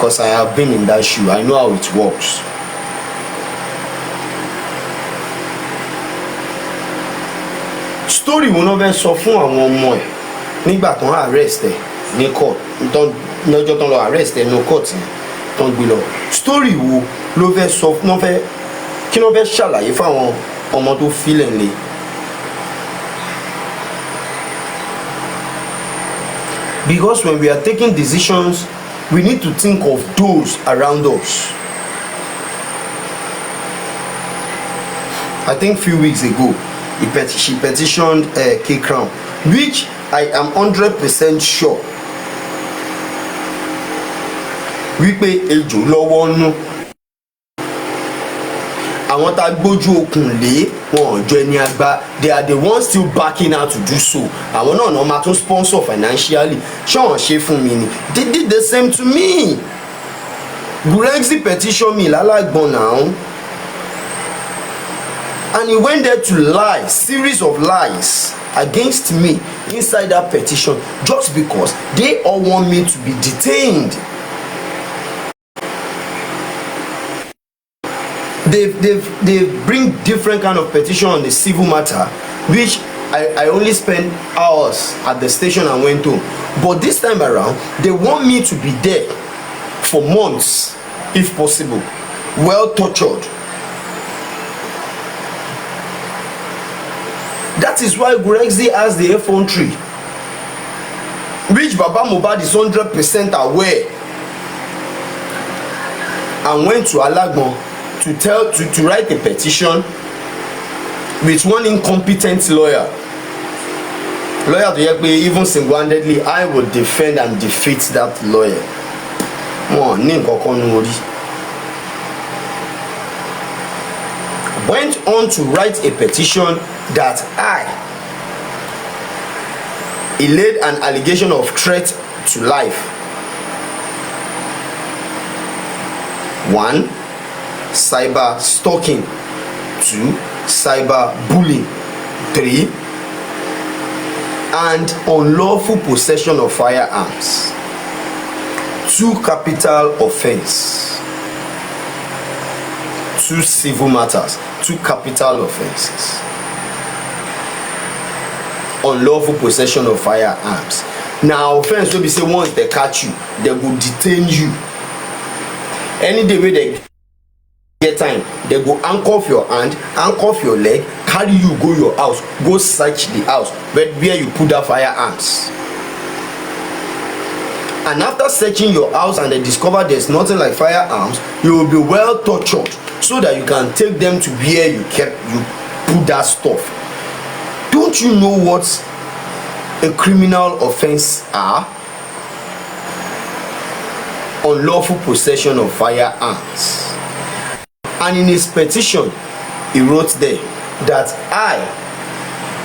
because I have been in that shoe. I know how it works. Story wo no fẹ́ sọ fún àwọn ọmọ ẹ̀ nígbà tán arrest ẹ̀ ní court lọ́jọ́ tán lọ arrest ẹ̀ ní court tán gbé lọ. Story wo ló fẹ́ sọ kí ló fẹ́ ṣàlàyé fáwọn ọmọ tó filẹ̀ lé. Because when we are taking decisions, we need to think of those around us. I think few weeks ago, she petitioned K Crown, which I am 100% sure wípé ejò lọ́wọ́ nú. Àwọn tá gbójú okùn lé wọn jọ ẹni àgbà, they are the ones still backing out to do so. Àwọn náà máa tún sponsor financially. Ṣé wọ́n ṣe fún mi ni? They did the same to me. Gurexy petition me lálágbọ̀n now. And he went there to lie, series of lies against me inside that petition just because they all want me to be detained. They bring different kind of petition on the civil matter, which I only spent hours at the station and went home. But this time around, they want me to be there for months, if possible, well tortured. That is why Gurexy has the effrontery, which Baba Mohbad is 100% aware, and went to Alagbon to write a petition with one incompetent lawyer to help me. Even single-handedly, I would defend and defeat that lawyer. Went on to write a petition that he laid an allegation of threat to life. 1, cyber stalking. 2, cyber bullying. 3, and unlawful possession of firearms. 2 capital offense. 2 civil matters. 2 capital offenses. Unlawful possession of firearms. Now offense will be say once they catch you, they will detain you. Any day where they get time, they go handcuff your hand, handcuff your leg, carry you go your house, go search the house where you put that firearms. And after searching your house and they discover there's nothing like firearms, you will be well tortured so that you can take them to where you put that stuff. Don't you know what a criminal offense are? Unlawful possession of firearms. And in his petition, he wrote there that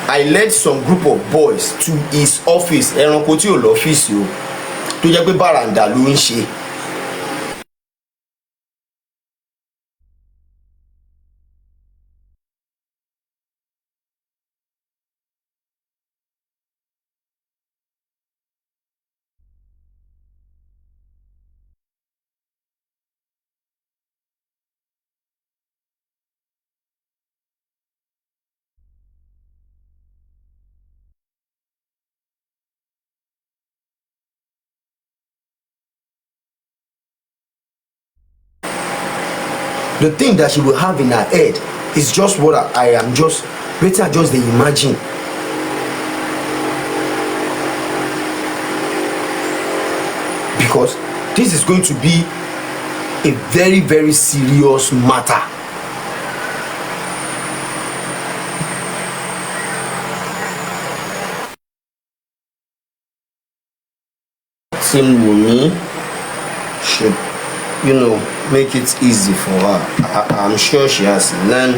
I led some group of boys to his office. Ẹranko tí ò lọ́fíìsì o, tó jẹ́ pé bàràǹdà ló ń ṣe. The thing that she will have in her head is just what I am just better just the imagine. Because this is going to be a very, very serious matter. Team Wumi should, make it easy for her. I'm sure she has learned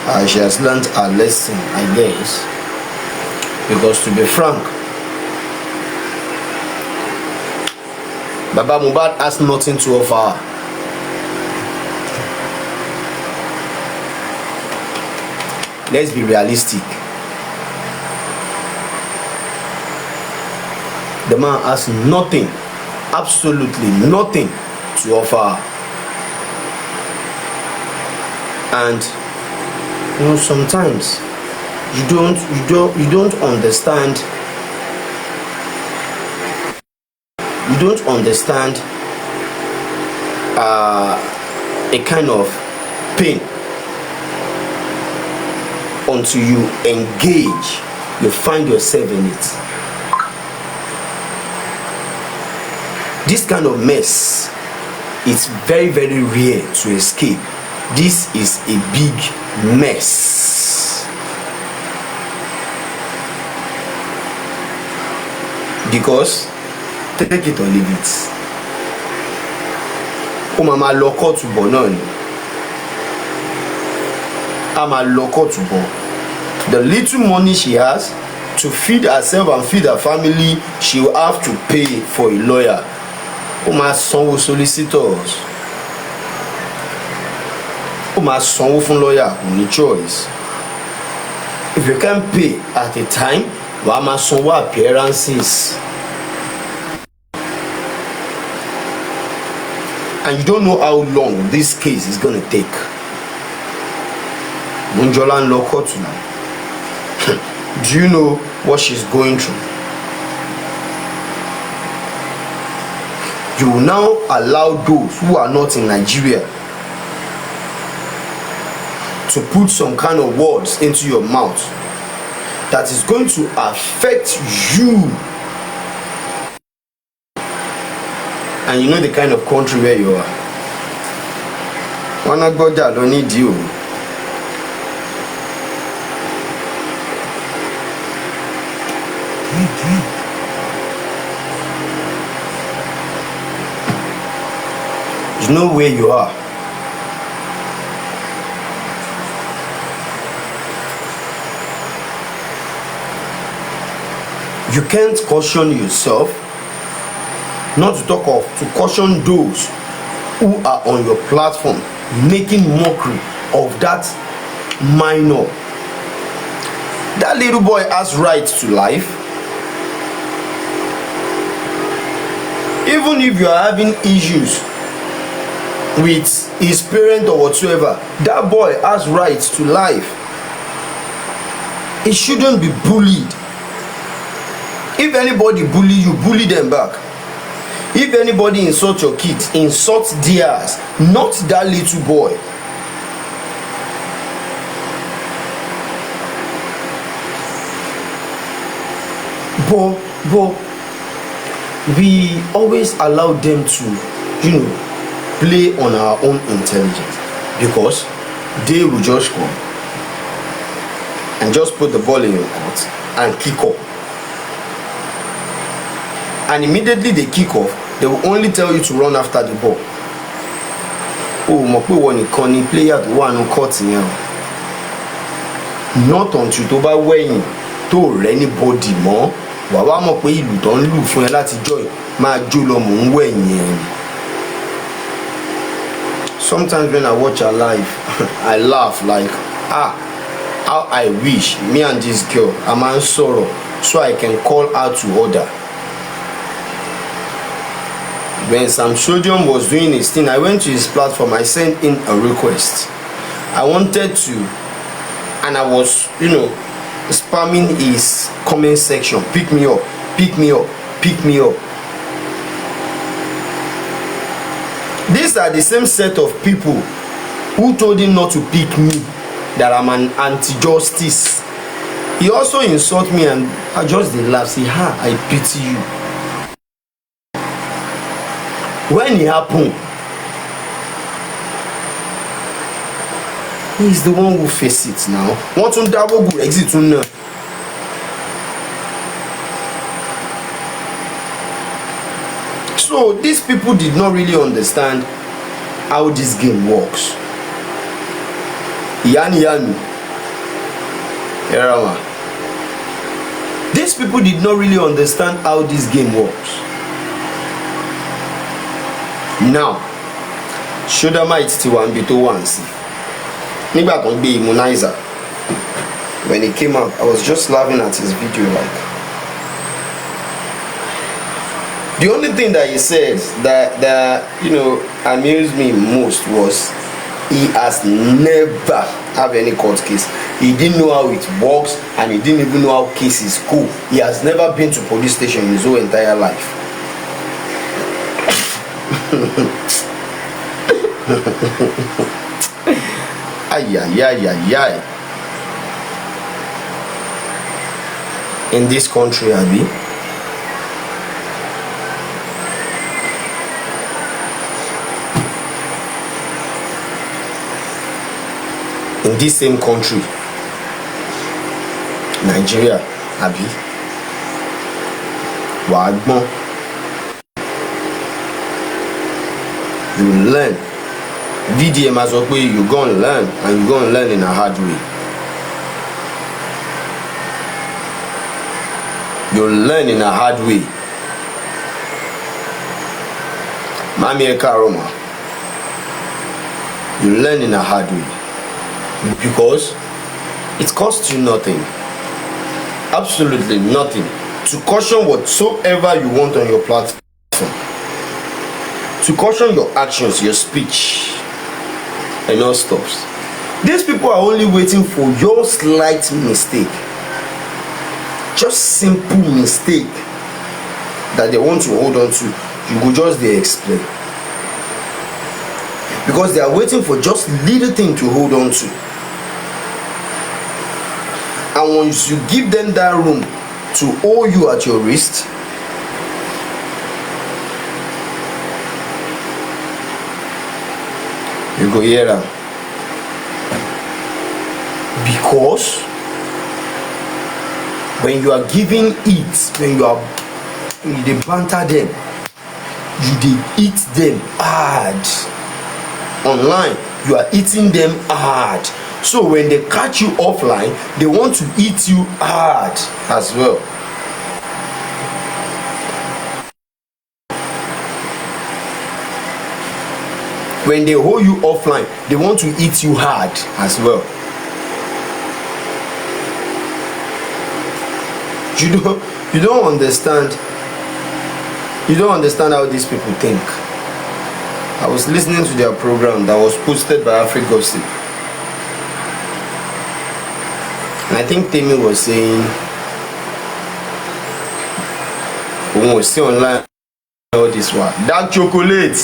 her lesson, I guess. Because to be frank, Baba Mohbad has nothing to offer her. Let's be realistic. The man has nothing, absolutely nothing to offer. And sometimes you don't understand a kind of pain until you engage, you find yourself in it. This kind of mess, it's very, very rare to escape. This is a big mess. Because take it or leave it. O mama loko to bo náà ni. A máa loko to bo. The little money she has to feed herself and feed her family, she will have to pay for a lawyer. O máa sanwó solicitors. O máa sanwó fún lawyer, no choice. If you can't pay at a time, wàá máa sanwó appearances. And you don't know how long this case is going to take. Munjola Loko tonight. Do you know what she's going through? You will now allow those who are not in Nigeria to put some kind of words into your mouth that is going to affect you. And you know the kind of country where you are. Wanna go there, don't need you. You know where you are. You can't caution yourself, not to talk of to caution those who are on your platform making mockery of that minor. That little boy has rights to life. Even if you are having issues with his parent or whatsoever, that boy has rights to life. He shouldn't be bullied. If anybody bully you, bully them back. If anybody insult your kids, insult theirs, not that little boy. But we always allow them to, play on our own intelligence, because they will just come and just put the ball in your court and kick off. And immediately they kick off, they will only tell you to run after the ball. Oh, mo pe wọ́n nìkan ni player tó wà ní court yẹn. Not until tó bá wẹ̀yìn tó rẹ́ anybody mọ́, wàá wá mọ̀ pé ìlú tó ń lù fún ẹ láti joy máa jó lọ mò ń wẹ̀yìn ẹ̀. Sometimes when I watch her live, I laugh like, how I wish me and this girl, a máa ń sọ̀rọ̀ so I can call her to order. When Sam Sodium was doing his thing, I went to his platform, I sent in a request. I wanted to, and I was, spamming his comment section, pick me up, pick me up, pick me up. These are the same set of people who told him not to pick me, that I'm an anti-justice. He also insulted me, and I just did laugh, say, I pity you. When it happened, he's the one who faced it now. Want to double go exit now. So these people did not really understand how this game works. Yani. These people did not really understand how this game works. Now, Shodamite ti wà níbi tó wà nsìn. Nígbà tó ń gbé immunizer, when he came out, I was just laughing at his video like, The only thing that he said that amused me most was he has never have any court case. He didn't know how it works, and he didn't even know how cases go. He has never been to police station in his whole entire life. Ay, ay, ay, ay, ay. In this country, Abi, in this same country, Nigeria, Abi, Wagbon, you learn. VDM as well, you go and learn, and you go and learn in a hard way. You learn in a hard way. Mami Ekaroma, you learn in a hard way, because it costs you nothing, absolutely nothing, to caution whatsoever you want on your platform, to caution your actions, your speech, and all stops. These people are only waiting for your slight mistake, just simple mistake that they want to hold on to. You go just dey explain, because they are waiting for just little thing to hold on to. And once you give them that room to hold you at your wrist, you go hear am. Because when you are giving it, when you dey banter them, you dey eat them hard. Online, you are eating them hard. So when they catch you offline, they want to eat you hard as well. When they hold you offline, they want to eat you hard as well. You don't understand. You don't understand how these people think. I was listening to their program that was posted by Africa Gossip, and I think Temi was saying, we will see online all this one. Dark chocolate,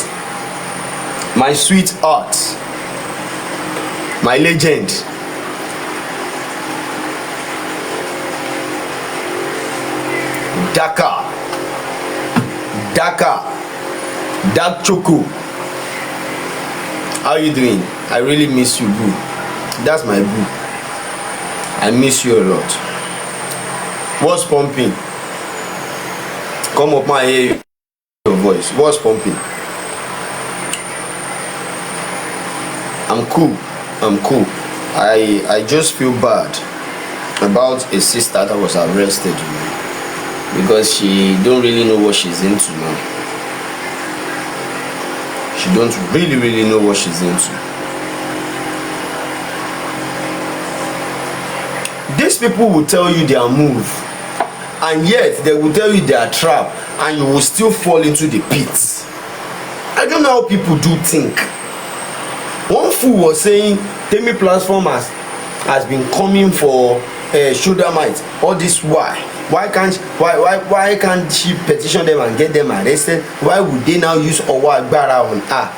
my sweetheart, my legend. Dark choco. How you doing? I really miss you, boo. That's my boo. I miss you a lot. What's pumping? Come up, my hear your voice. What's pumping? I'm cool. I just feel bad about a sister that was arrested, because she don't really know what she's into now. She don't really know what she's into. These people will tell you their move, and yet they will tell you their trap, and you will still fall into the pit. I don't know how people do think. One fool was saying Temi platform has been coming for shoulder might. All this why can't she petition them and get them arrested? Why would they now use Owa Agbara on her?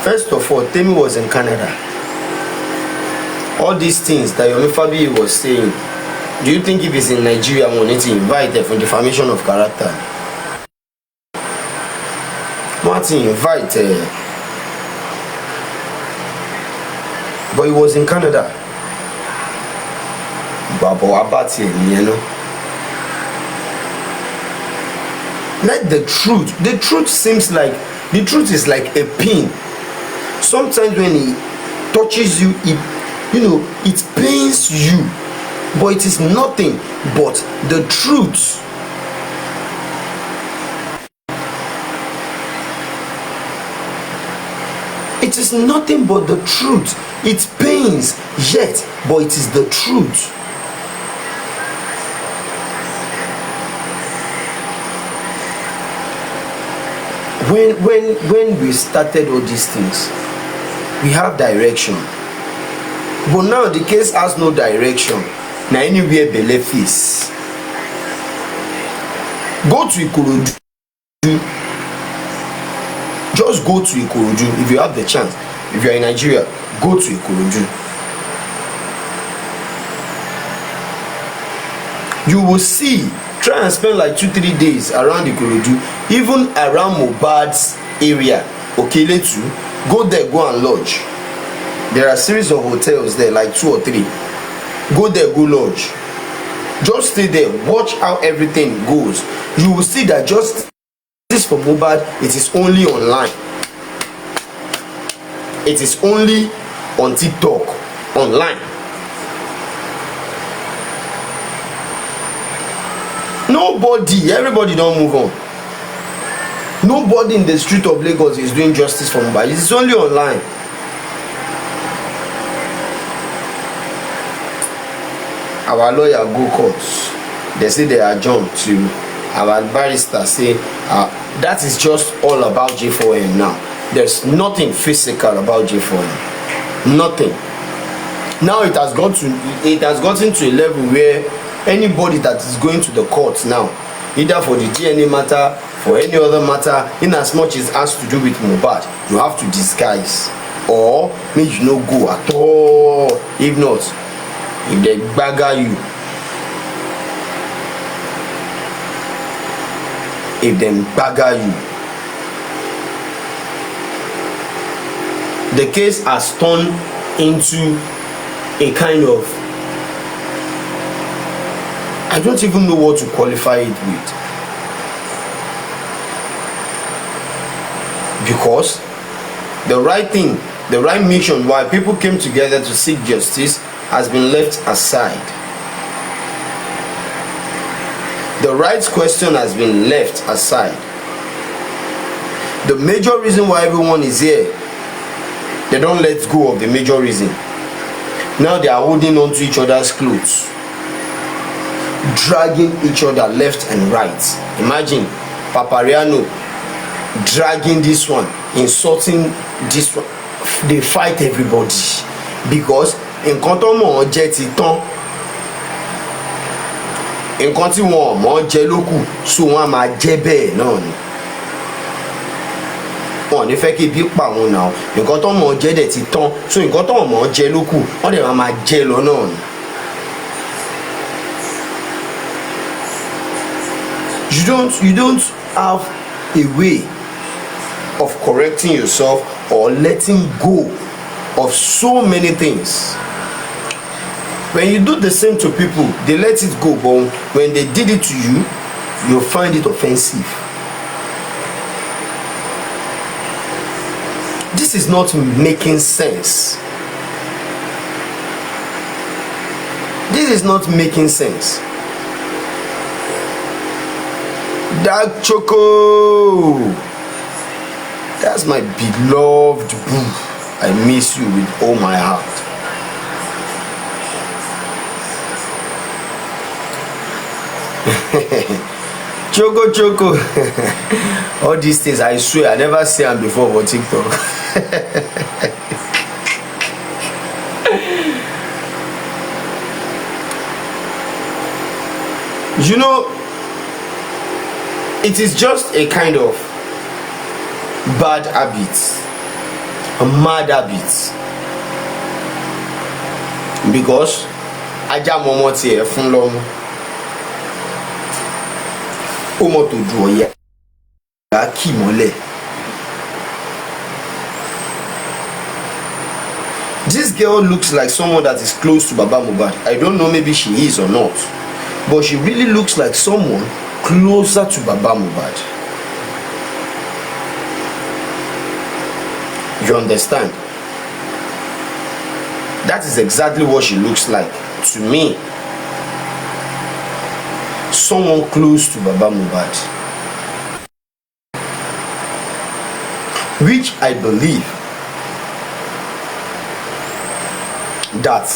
First of all, Temi was in Canada. All these things that Yomi Fabi was saying, do you think if it's in Nigeria we need to invite her for defamation of character? Martin invite her, but he was in Canada. Like the truth seems like, the truth is like a pin. Sometimes when it touches you, it pains you, but it is nothing but the truth. It is nothing but the truth. It pains, yet, but it is the truth. when we started all these things, we have direction, but now the case has no direction. Na anywhere belle face. Go to Ikorodu. Just go to Ikorodu if you have the chance. If you are in Nigeria, go to Ikorodu. You will see. Try and spend like 2-3 days around Ikorodu, even around Mohbad's area, Okeletu. Go there, go and lodge. There are a series of hotels there, like 2 or 3. Go there, go lodge. Just stay there, watch how everything goes. You will see that just this for Mohbad, it is only online. It is only on TikTok, online. Nobody, everybody don't move on. Nobody in the street of Lagos is doing justice for Mohbad. It is only online. Our lawyer go courts. They say they adjourn to our barrister say that is just all about J4M now. There's nothing physical about J4M. Nothing. Now it has gotten to a level where anybody that is going to the court now, either for the DNA matter, for any other matter, in as much as has to do with Mohbad, you have to disguise or make you no go at all. If not, if they bagger you, the case has turned into a kind of, I don't even know what to qualify it with, because the right thing, the right mission why people came together to seek justice has been left aside. The rights question has been left aside. The major reason why everyone is here, they don't let go of the major reason. Now they are holding on to each other's clothes, dragging each other left and right. Imagine Papariano dragging this one, insulting this one. They fight everybody because nǹkan tó mọ̀ ọ́n jẹ́ ti tán, nǹkan tí wọn mọ̀ ọ́n jẹ́ ló kù, so wọ́n á máa jẹ́ bẹ́ẹ̀ náà ni. Wọn ò ní fẹ́ kí ebi pa wọn náà, nǹkan tó mọ̀ ọ́n jẹ́ dẹ̀ ti tán, so nǹkan tó mọ̀ ọ́n jẹ́ ló kù, wọ́n dẹ̀ máa jẹ́ lọ náà ni. You don't have a way of correcting yourself or letting go of so many things. When you do the same to people, they let it go, but when they did it to you, you find it offensive. This is not making sense. This is not making sense. Dark Choco, that's my beloved boo. I miss you with all my heart. Choco. All these things, I swear, I never see them before for TikTok. You know, it is just a kind of bad habit, a mad habit, because ajá mọ́mọ́ tiẹ̀ fún lọ́mú ó mọ̀ tó ju ọ̀yà kì mọ́lẹ̀. This girl looks like someone that is close to Baba Mohbad. I don't know, maybe she is or not, but she really looks like someone closer to Baba Mohbad. You understand? That is exactly what she looks like to me. Someone close to Baba Mohbad, which I believe that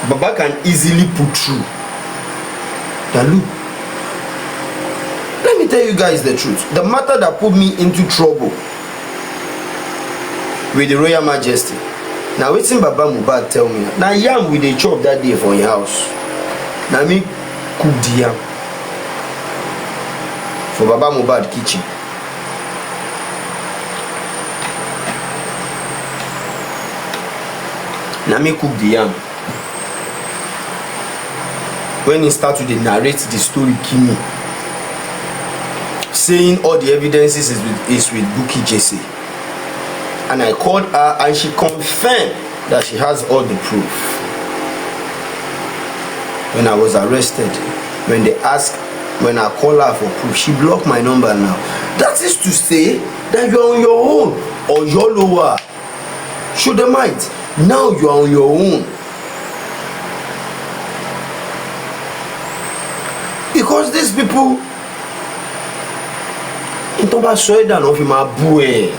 Baba can easily put through. Now look, let me me tell you guys the truth. The matter that put me into trouble with the Royal Majesty, na wetin Baba Mohbad tell me. Na yam we dey chop that day for him house. Na me cook the yam for Baba Mohbad kitchen. Na me cook the yam. When he start to narrate the story, Kimi, saying all the evidences is with Bukky Jesse, and I called her and she confirmed that she has all the proof. When I was arrested, when I call her for proof, she blocked my number now. That is to say that you are on your own, or your lower. Show them right. Now you are on your own. Because these people, tó bá sọ ẹ́ dànù fi máa bú ẹ.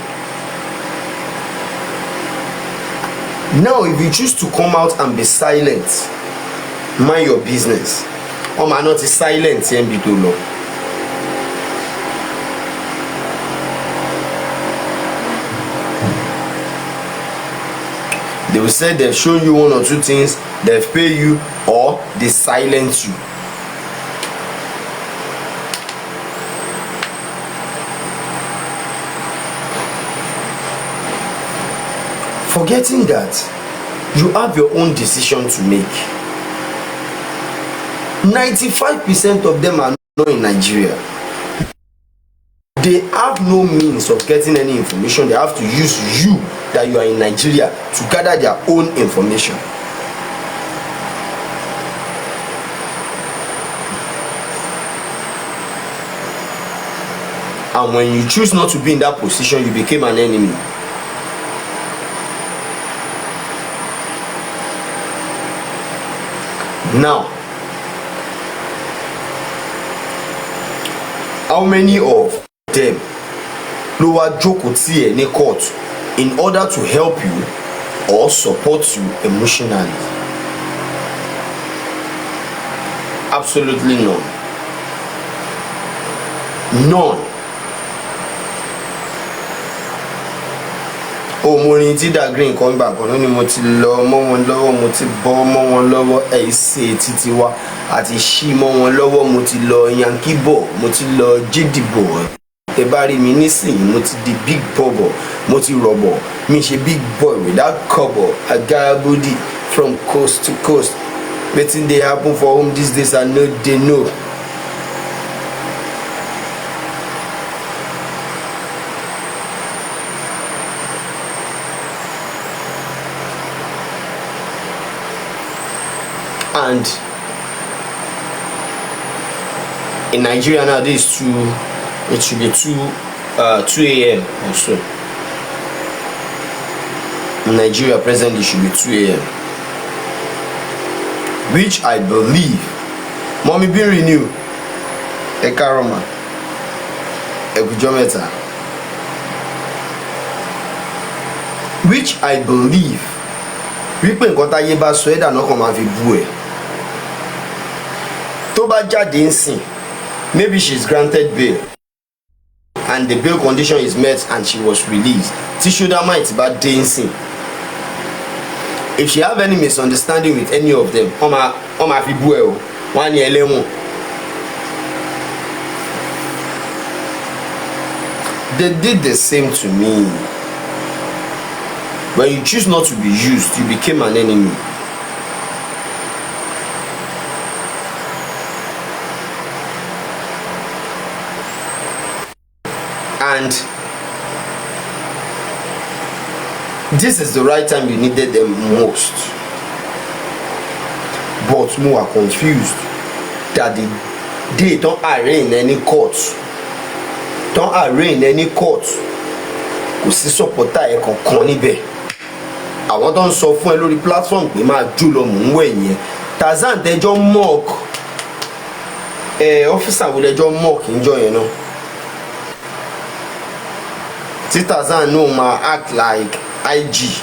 Now if you choose to come out and be silent, mind your business. Ọmọ àná ti silent yẹn bí tó lọ. They will say they've shown you one or two things, they've paid you, or they silence you. Forgetting that you have your own decision to make. 95% of them are not in Nigeria. They have no means of getting any information. They have to use you, that you are in Nigeria, to gather their own information. And when you choose not to be in that position, you became an enemy. Now, how many of them ló wá jókòó tì ẹ́ ní court in order to help you or support you emotionally? Absolutely none. None. Omorin tí da green kan gbà kan ní mo ti lọ mọ́ wọn lọ́wọ́, mo ti bọ́ mọ́ wọn lọ́wọ́, ẹ̀ṣẹ̀ títí wa àti ṣí mọ́ wọn lọ́wọ́, mo ti lọ yankee bọ̀, mo ti lọ jídì bọ̀. Tẹ́ bá rí mi nísìnyí, mo ti di big bọ̀bọ̀, mo ti rọ̀bọ̀, mi ṣe big boy without cover. I got body from coast to coast. Wetin dey happen for home these days I no dey know. And in Nigeria now, it should be 2 a.m. or so. In Nigeria presently, it should be 2 a.m. Which I believe, mommy be renewed. Ekaroma, Ekujometa. Which I believe, wípé nǹkan táyé bá sọ ẹ́ dànù kan máa fi bú ẹ. Tó bá jáde ńsìn, maybe she's granted bail and the bail condition is met and she was released. Tí Shudamite bá dé ńsìn, if she have any misunderstanding with any of them, wọ́n máa fi bú ẹ o, wọ́n á ní ẹlẹ́wọ̀n. They did the same to me. When you choose not to be used, you became an enemy. And this is the right time you needed them most. But more are confused that they don't arraign any court. Don't arraign any court. Kò sí supporter ẹ̀ kankan níbẹ̀. Àwọn tó ń sọ fún ẹ lórí platform pé máa jó lọ mò ń wẹ̀ yẹn. Tarzan tẹjọ́ mock officer wo lẹjọ́ mock níjọ́ yẹn náà. Tí Tarzan no ma act like IG.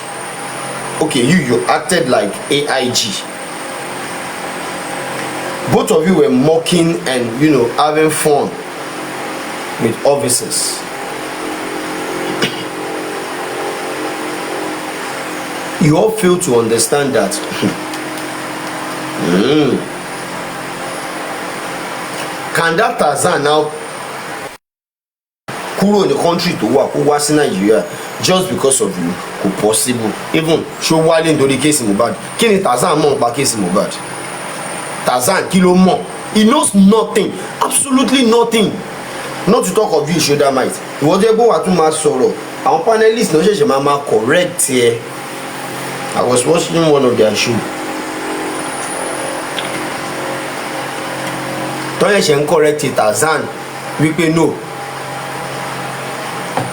Okay, you acted like AIG. Both of you were mocking and having fun with officers. You all fail to understand that can that Tarzan now kúrò in the country to wà kó wá sí Nigeria just because of you? Kò possible. Even ṣó wálé nítorí kéèsì Mohbad. Kí ni Tarzan mọ̀ nípa kéèsì Mohbad? Tarzan kí ló mọ̀? He knows nothing, absolutely nothing. Not to talk of you shoulder might. Ìwọ́n jẹ́ gbọ́ wà tún máa sọ̀rọ̀. Àwọn panelists náà ṣẹ̀ṣẹ̀ máa correct ẹ. I was watching one of their show. Tọ́yẹ̀ ṣe ń correct Tarzan wípé no.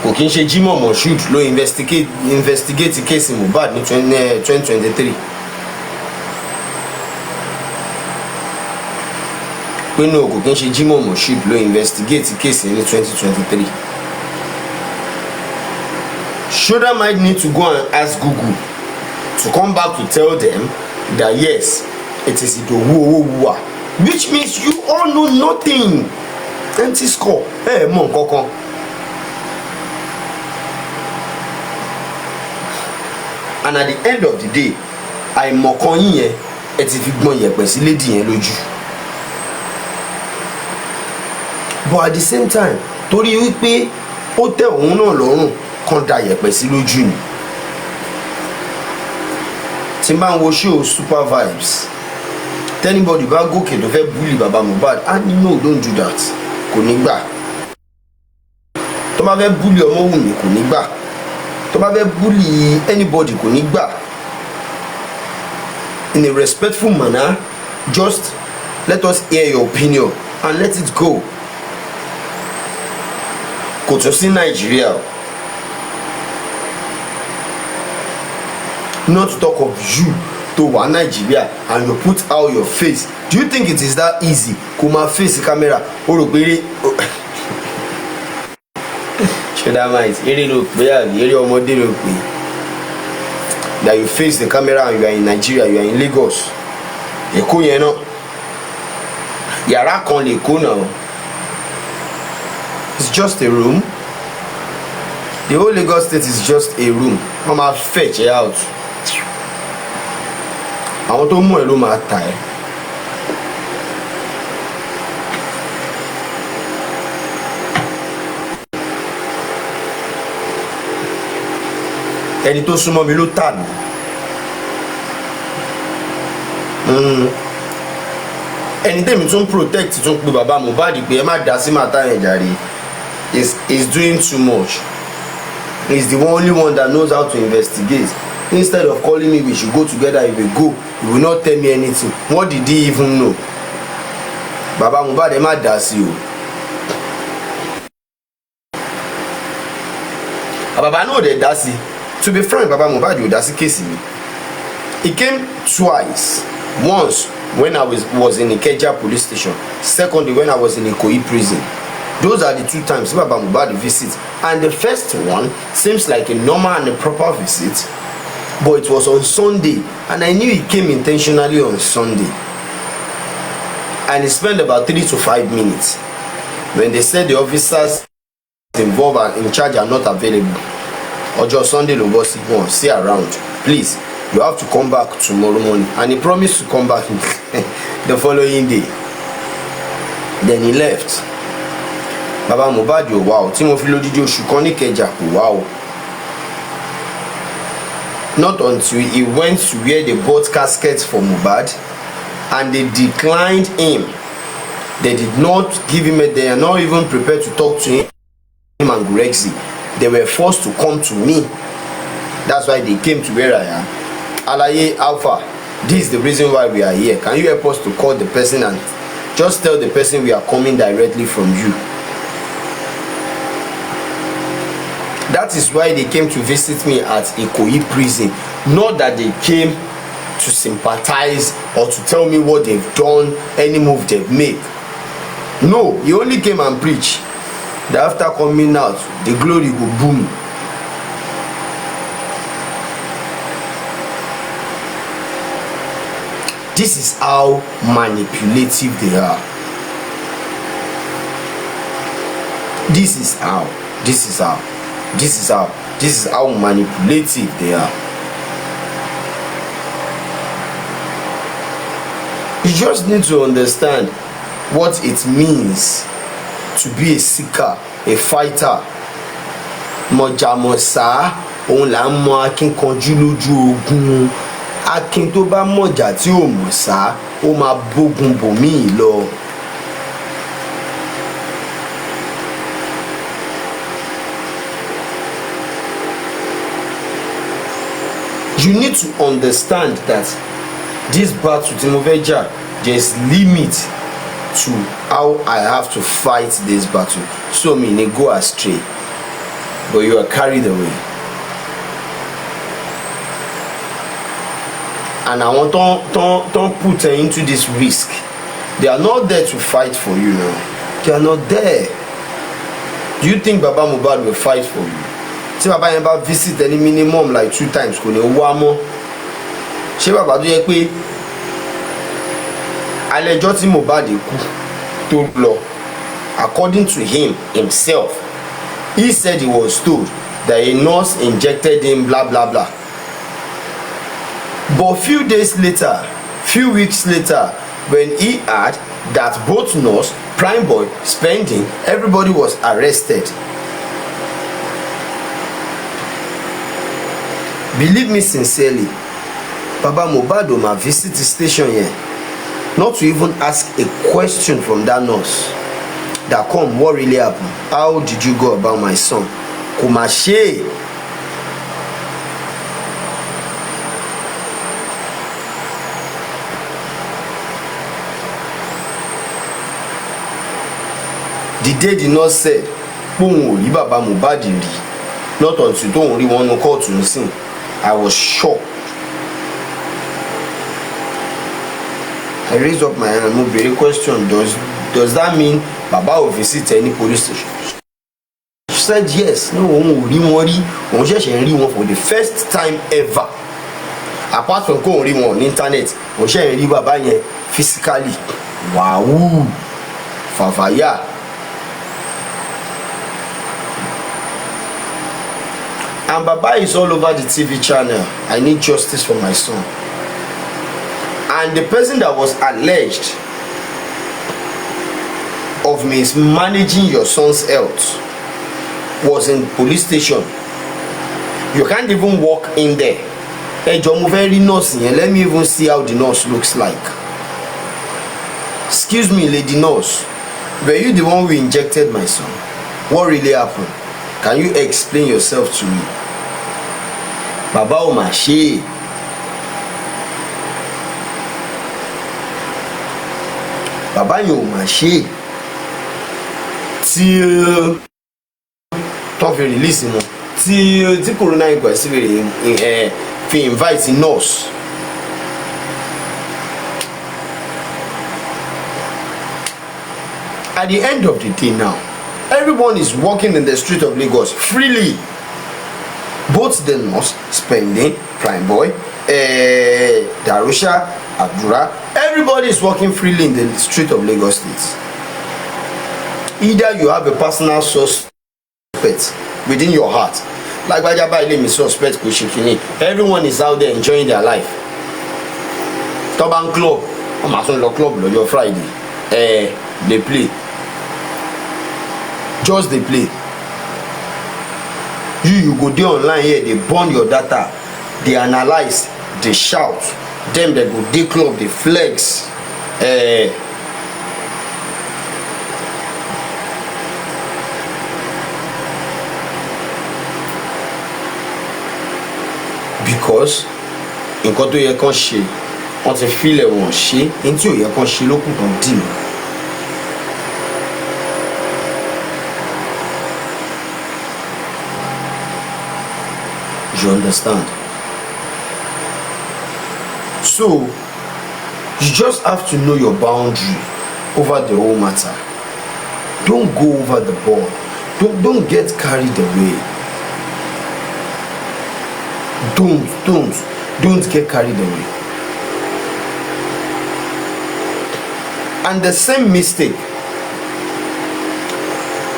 Kò kí n ṣe Jimoh Moshood ló investigate case Mohbad ní 2023. Pé no, kò kí n ṣe Jimoh Moshood ló investigate case ní 2023. Shoulder might need to go and ask Google to come back to tell them that yes, it is Idowu Owuwa, which means you all know nothing. Empty score. Hey, mọ̀ nǹkankan. And at the end of the day, àìmọ̀kan yín yẹn ẹ ti fi gbọ́n yẹ̀pẹ̀ sí lady yẹn lójú. But at the same time, torí wípé ó tẹ́ òun náà lọ́rùn kan da yẹ̀pẹ̀ sí lójú ni. Tí n bá ń wo show Super Vibes, tẹ́nibọ́dì bá gòkè tó fẹ́ bully baba Mohbad, no, don't do that. Kò ní gbà. Tó bá fẹ́ bully Ọmọwùmí kò ní gbà. Tó bá fẹ́ bully anybody kò ní gbà. In a respectful manner, just let us hear your opinion and let it go. Kò tó sí Nàìjíríà. Not to talk of you to wà Nigeria and you put out your face. Do you think it is that easy? Kò máa face camera. O rò pé shoulder might eré ló pé àbí eré ọmọdé ló pé. That you face the camera and you are in Nigeria, you are in Lagos. Èkó yẹn náà. Yàrá kan lè kó náà. It's just a room. The whole Lagos state is just a room. Wọ́n máa fetch it out. Àwọn tó mú ẹ ló máa tà ẹ́. Ẹni tó súnmọ́ mi ló tà mí. Ẹni tẹ́mi tún protect tún pé bàbá Mohbad pé ẹ má dá sí màtá yẹn jàre. Is doing too much. He's the only one that knows how to investigate. Instead of calling me we should go together, if we go, he will not tell me anything. What did he even know? Baba Mohbad ẹ má dá sí o. Baba no dey dá sí. To be frank, Baba Mohbad yóò dá sí case mi. He came twice. Once when I was in Ikeja police station. Secondly when I was in Ikoyi prison. Those are the two times Baba Mohbad visit. And the first one seems like a normal and a proper visit. But it was on Sunday, and I knew he came intentionally on Sunday. And he spent about 3 to 5 minutes. When they said the officers involved and in charge are not available, or just Sunday ló bọ́ sí wọn see around. Please, you have to come back tomorrow morning. And he promised to come back the following day. Then he left. Baba Mohbad ò wá o, tí mo fi lódìdí oṣù kan ní Ìkẹjà kò wá o. Not until he went to where they bought caskets for Mohbad and they declined him. They did not give him they are not even prepared to talk to him and Gurexi. They were forced to come to me. That's why they came to where I am. Alaye Alpha, this is the reason why we are here. Can you help us to call the person and just tell the person we are coming directly from you? That is why they came to visit me at Ikoyi prison. Not that they came to sympathize or to tell me what they've done, any move they've made. No, he only came and preached that after coming out, the glory will boom. This is how manipulative they are. This is how, this is how, this is how, this is how manipulative they are. You just need to understand what it means to be a seeker, a fighter. Mọ̀jàmọ̀sá òun là ń mọ akínkanjú lójú ogun. Akin tó bá mọ̀jà tí ò mọ̀ sá ó máa bógun bòmíì lọ. You need to understand that this battle tí mo fẹ́ jà, there is limit to how I have to fight this battle, so mi ní go astray, but you are carried away. And àwọn tó put into this risk, they are not there to fight for you now. They are not there. Do you think Baba Mohbad will fight for you? Ṣé bàbá yẹn bá visit any minimum like 2 times kò ní wá mọ́? Ṣé bàbá tó yẹ pé alẹ́jọ́ tí Mohbad kú tó lọ, according to him himself, he said he was told that a nurse injected him blah blah blah. But few days later, few weeks later, when he heard that both nurse, prime boy, spending, everybody was arrested. Believe me sincerely, Baba Mohbad ma visit the station here, not to even ask a question from that nurse that come, what really happened? How did you go about my son? Kò mà ṣe. The day the nurse said póun ò rí Baba Mohbad rí, not until tóun rí wọn nu kóòtù nísìn, I was shocked. I raised up my hand and mo bèrè question, does that mean Baba will visit any police station? She said yes. No, òun ò rí wọn rí, òun ṣẹ̀ṣẹ̀ rí wọn for the first time ever. Apart from kóun rí wọn on internet, òun ṣẹ̀ṣẹ̀ rí bàbá yẹn physically. Wàhù fàfàyà. And Baba is all over the TV channel. I need justice for my son. And the person that was alleged of mismanaging your son's health was in police station. You can't even walk in there. Hey, John, very nurse here. Let me even see how the nurse looks like. Excuse me, lady nurse. Were you the one who injected my son? What really happened? Can you explain yourself to me? Baba ò mà ṣe. Baba yẹn ò mà ṣe. Tí tó fi release wọn, tí corona inquest fi invite nurse. At the end of the day now, everyone is walking in the street of Lagos freely. Both the nurse, spending, prime boy, Darusha, Abdura, everybody is walking freely in the street of Lagos State. Either you have a personal suspect within your heart, like Bajaba Ilemi suspect Kushikini, everyone is out there enjoying their life. Toban club, Amazon club, your Friday, they play. Just they play. You go there online here, they burn your data, they analyze, they shout, them they go day club, they flex. Because nǹkan tó yẹ kán ṣe wọ́n ti filẹ̀ wọ́n ṣe, ní tí ò yẹ kán ṣe lókùn tán dì mí. You understand? So you just have to know your boundary over the whole matter. Don't go over the board. Don't get carried away. Don't get carried away. And the same mistake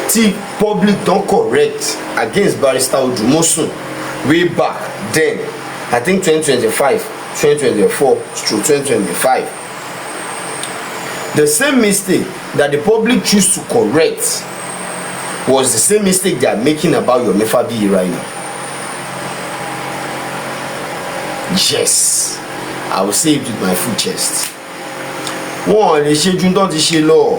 tí public don correct against Barrister Odumosun way back then, I think 2025, 2024 through 2025. The same mistake that the public choose to correct was the same mistake they are making about Yomi Fabiyi right now. Yes, I will say it with my full chest. Wọ́n lè ṣe ju tán ti ṣe lọ.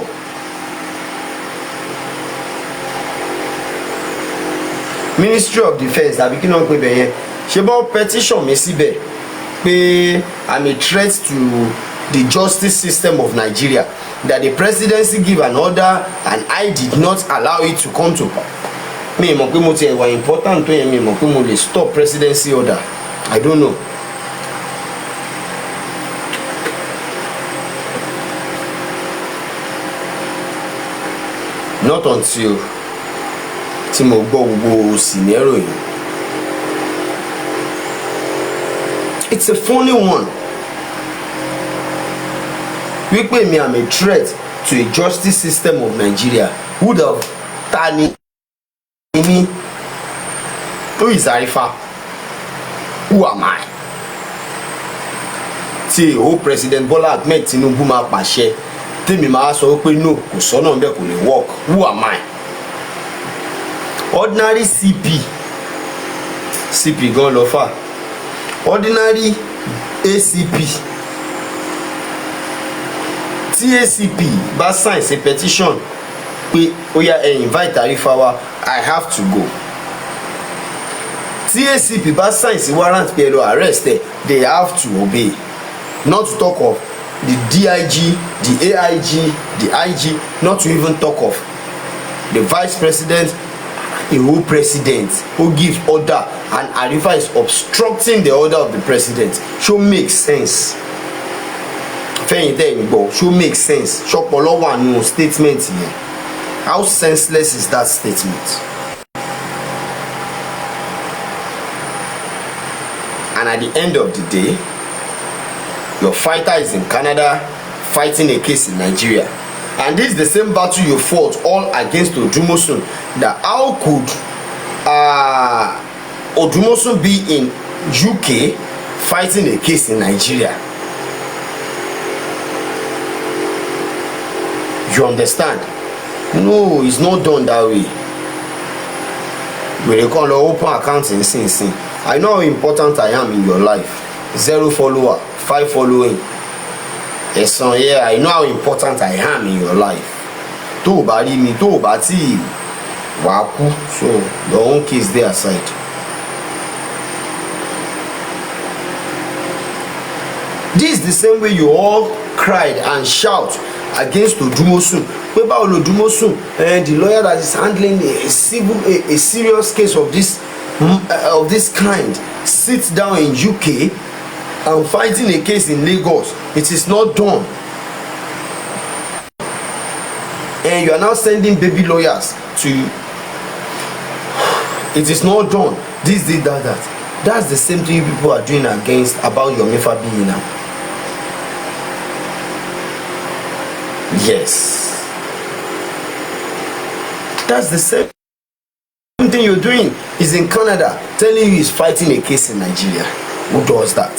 Ministry of Defence àbí kí náà pé bẹ́ẹ̀ yẹn ṣe bọ́ petition mi síbẹ̀ pé I'm a threat to the justice system of Nigeria, that the presidency give an order and I did not allow it to come to pass. Mi mọ̀ pé mo ti ẹ̀wà important tó yẹn, mi mọ̀ pé mo lè stop presidency order. I don't know. Not until tí mo gbọ́ gbogbo scenario yìí. It's a funny one. Wípé mi am a threat to a justice system of Nigeria. Who the tani me? Who is Arifa? Who am I? Tí o President Bola Ahmed Tinubu máa pàṣẹ tèmi máa sọ pé no, kò sọ́nà bẹ́ẹ̀ kò lè work. Who am I? Ordinary CP gan lọ fà. Ordinary ACP. Tí ACP bá sign a petition pé ó yá invite Arifa wa, I have to go. Tí ACP bá sign sí warrant pé ẹ lọ arrest ẹ, they have to obey. Not to talk of the DIG, the AIG, the IG, not to even talk of the vice president, a whole president who gives order and Arifa is obstructing the order of the president. Should make sense. Fẹ́yìn tẹ́ ẹ̀ gbọ́, should make sense. Ṣọpọlọ wà nínú statement yẹn. How senseless is that statement? And at the end of the day, your fighter is in Canada fighting a case in Nigeria. And this is the same battle you fought all against Odumosun. That how could Odumosun be in UK fighting a case in Nigeria? You understand? No, it's not done that way. We call open account in sin. I know how important I am in your life. 0 follower, 5 following. Yes, yeah, I know how important I am in your life. Tó bá rí mi, tó bá tí wàá kú, so your own case dey aside. This is the same way you all cried and shout against Odumosun. Pé báwo Odumosun, the lawyer that is handling a serious case of this kind, sits down in UK and fighting a case in Lagos. It is not done. And you are now sending baby lawyers to you. It is not done. This, that. That's the same thing people are doing against about Yomi Fabiyi now. Yes. That's the same thing you're doing. Is in Canada telling you he's fighting a case in Nigeria. Who does that?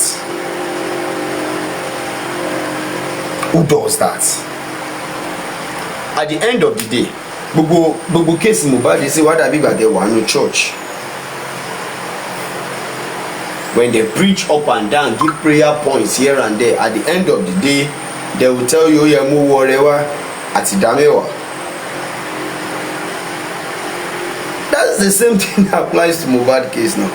Who does that? At the end of the day, gbogbo case Mohbad dey say why that big bag there were no church. When they preach up and down, give prayer points here and there, at the end of the day, they will tell you oya mu whatever at idamewa. That's the same thing that applies to Mohbad case now.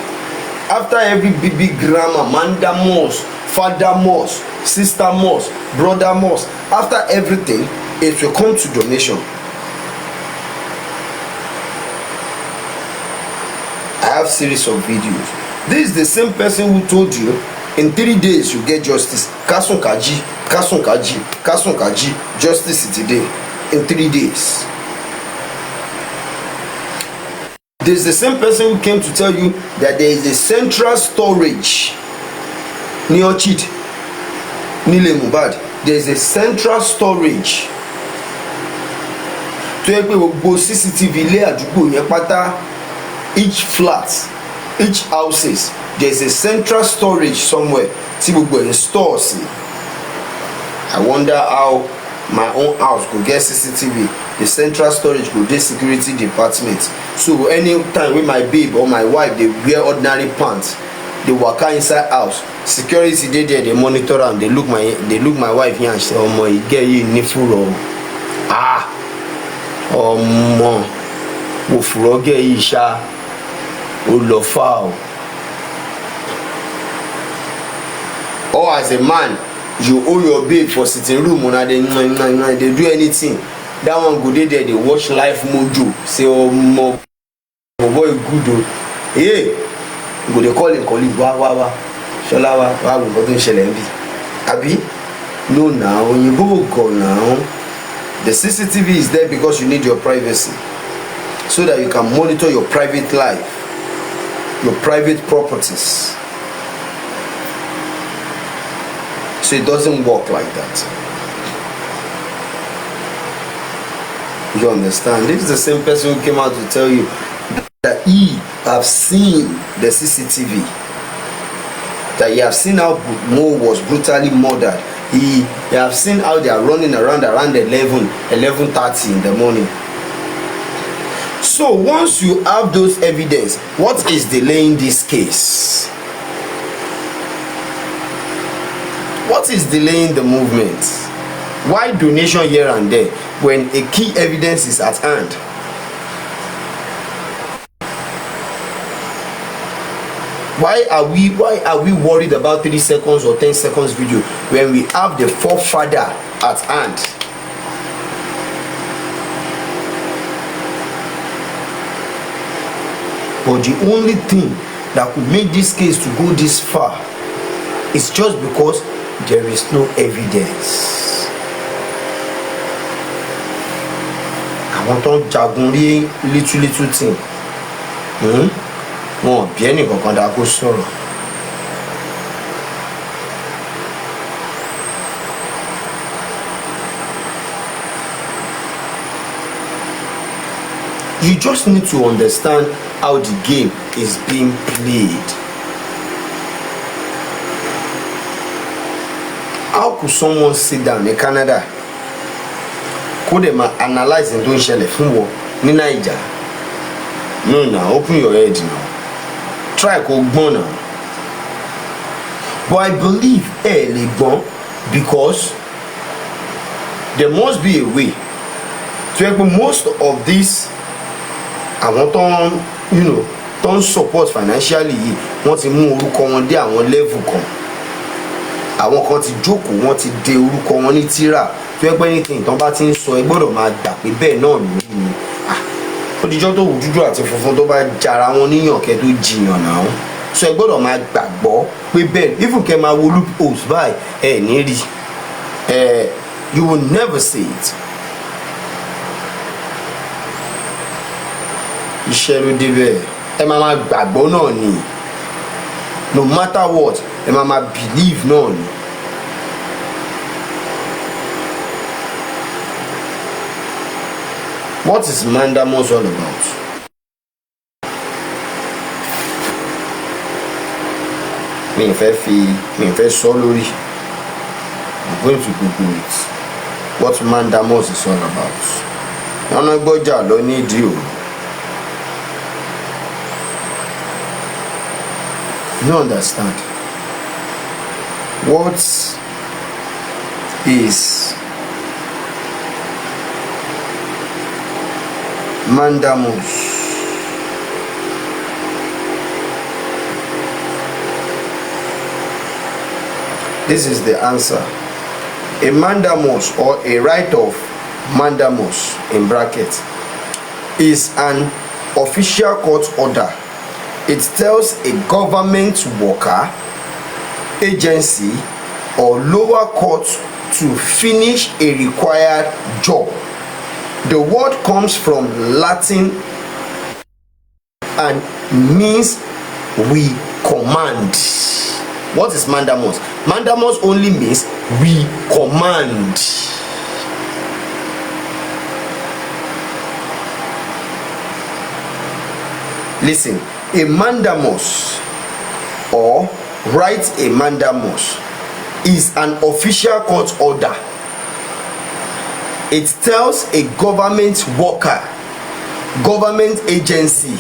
After every big grandma, Manda Moss, Father Moss, Sister Moss, Brother Moss, after everything, it will come to donation. I have series of videos. This is the same person who told you in 3 days you get justice. Kasun Kaji, justice today in 3 days. There's the same person who came to tell you that there is a central storage near Chit, Nile Mohbad. There is a central storage tó yẹ pé gbogbo CCTV ilé àdúgbò yẹn pátá, each flat, each houses, there is a central storage somewhere tí gbogbo ẹ̀ ń store sí. I wonder how my own house go get CCTV. The central storage go dey security department, so anytime wey my babe or my wife dey wear ordinary pants dey waka inside house, security dey there dey monitor am, dey look my wife here and say, omo, e get you ní fúrọ̀ o, ọmọ òfurọ̀ gẹ̀ yìí ṣá ó lọ fà o. Or as a man, you owe your babe for sitting room una dey do anything, that one go dey there dey watch life mojo, say omo boy good o. Hey, go dey call him colleague, wá ṣọlá wá wo nǹkan tó ń ṣẹlẹ̀ níbí àbí. No now, òyìnbó go now. The CCTV is there because you need your privacy, so that you can monitor your private life, your private properties. So it doesn't work like that. You understand? This is the same person who came out to tell you that he have seen the CCTV, that he have seen how Mo was brutally murdered. He have seen how they are running around 11:30 in the morning. So once you have those evidence, what is delaying this case? What is delaying the movement? Why donation here and there when a key evidence is at hand? Why are we worried about 3 seconds or 10 seconds video when we have the forefather at hand? But the only thing that could make this case to go this far is just because there is no evidence. Àwọn tó ń jagun rí little thing, wọn bí ẹnì kankan dá kó sọ̀rọ̀. You just need to understand how the game is being played. How could someone sit down in Canada, could they analyze and do ṣẹlẹ̀ fún wọn ní Naija? No, now open your head now. Try kó gbọ́n now. But I believe lè gbọ́n because there must be a way to help most of these àwọn tó ń support financially yìí, wọ́n ti mú orúkọ wọn dé àwọn level kan. Àwọn kan ti jókòó, wọ́n ti de orúkọ wọn ní tírà tó yẹ pé anything tán bá ti ń sọ ẹ gbọ́dọ̀ máa gbà pé bẹ́ẹ̀ náà lórí ni. Ó dijọ́ tó wù dúdú àti funfun tó bá jara wọn níyàn kẹ́ tó jiyàn náà. So ẹ gbọ́dọ̀ máa gbàgbọ́ pé bẹ́ẹ̀, even kẹ́ máa wo loopholes báyìí ẹ ní rí. You will never see it. Iṣẹ́ ló débẹ̀, ẹ máa gbàgbọ́ náà ni. No matter what, ẹ máa believe náà ni. What is Mandamos all about? Mi ì fẹ́ sọ lórí. I'm going to Google it. What Mandamos is all about. Ọ̀nà gbọ́jà lọ ní ìdí o. You understand? What is Mandamos? This is the answer. A mandamos, or a right of mandamos in brackets, is an official court order. It tells a government worker, agency, or lower court to finish a required job. The word comes from Latin and means we command. What is mandamos? Mandamos only means we command. Listen, a mandamus or write a mandamus is an official court order. It tells a government worker, government agency,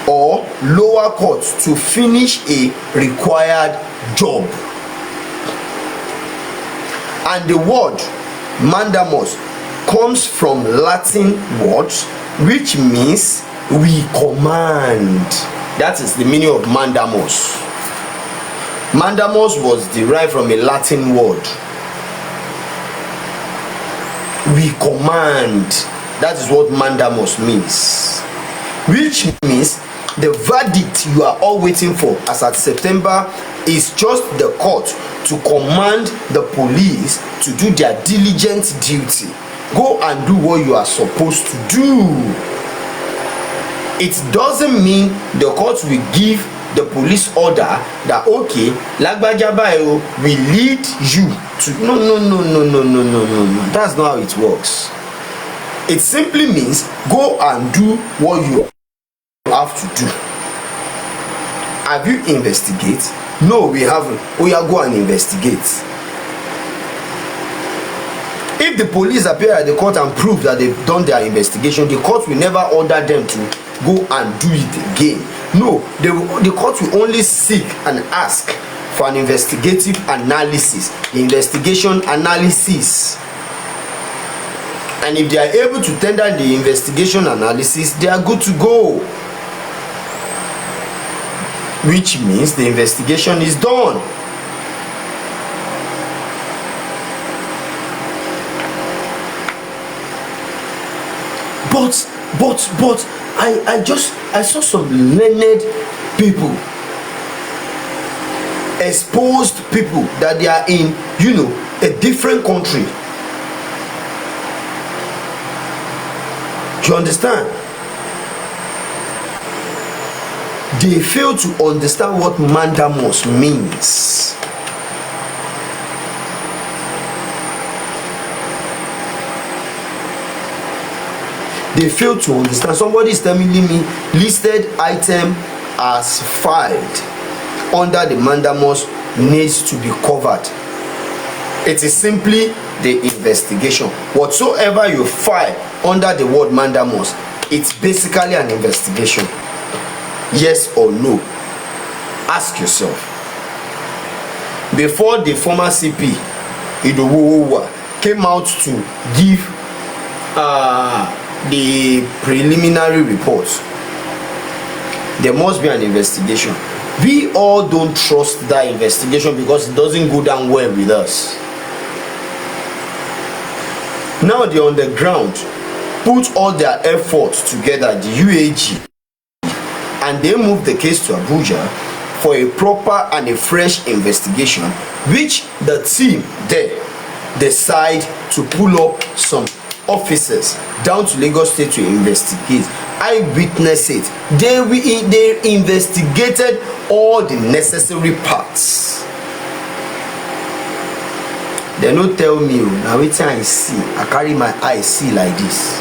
or lower court to finish a required job. And the word mandamus comes from Latin words which means we command. That is the meaning of mandamus. Mandamus was derived from a Latin word. We command. That is what mandamus means. Which means the verdict you are all waiting for as at September is just the court to command the police to do their diligent duty. Go and do what you are supposed to do. It doesn't mean the court will give the police order that okay, Lagbaja Bayo will lead you to no. That's not how it works. It simply means go and do what you have to do. Have you investigate? No, we haven't. We are go and investigate. If the police appear at the court and prove that they've done their investigation, the court will never order them to go and do it again. No, the court will only seek and ask for an investigative analysis, investigation analysis. And if they are able to tender the investigation analysis, they are good to go. Which means the investigation is done. But I saw some learned people, exposed people that they are in, a different country. Do you understand? They fail to understand what mandamus means. They fail to understand. Somebody is telling me listed item as filed under the mandamus needs to be covered. It is simply the investigation. Whatsoever you file under the word mandamus, it's basically an investigation. Yes or no? Ask yourself. Before the former CP Idowu came out to give the preliminary reports, there must be an investigation. We all don't trust that investigation because it doesn't go down well with us. Now they're on the ground, put all their efforts together, the UAG, and they move the case to Abuja for a proper and a fresh investigation, which the team there decide to pull up some officers down to Lagos State to investigate. I witnessed it. They investigated all the necessary parts. They no tell me now wetin I see. I carry my eye see like this.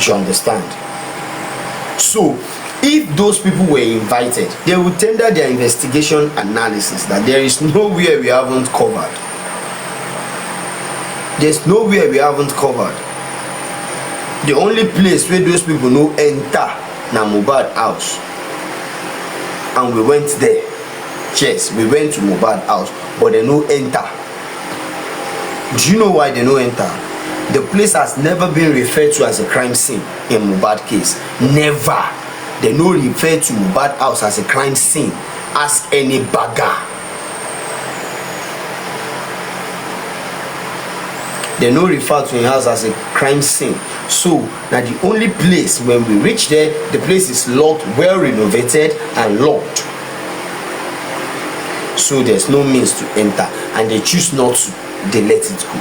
You understand? So if those people were invited, they would tender their investigation analysis that there is nowhere we haven't covered. There's nowhere we haven't covered. The only place where those people no enter na Mohbad house. And we went there. Yes, we went to Mohbad house, but they no enter. Do you know why they no enter? The place has never been referred to as a crime scene in Mohbad case. Never. They no refer to Mohbad house as a crime scene. Ask any bagger. They no refer to a house as a crime scene. So now the only place when we reach there, the place is locked, well renovated and locked. So there's no means to enter, and they choose not to. They let it go.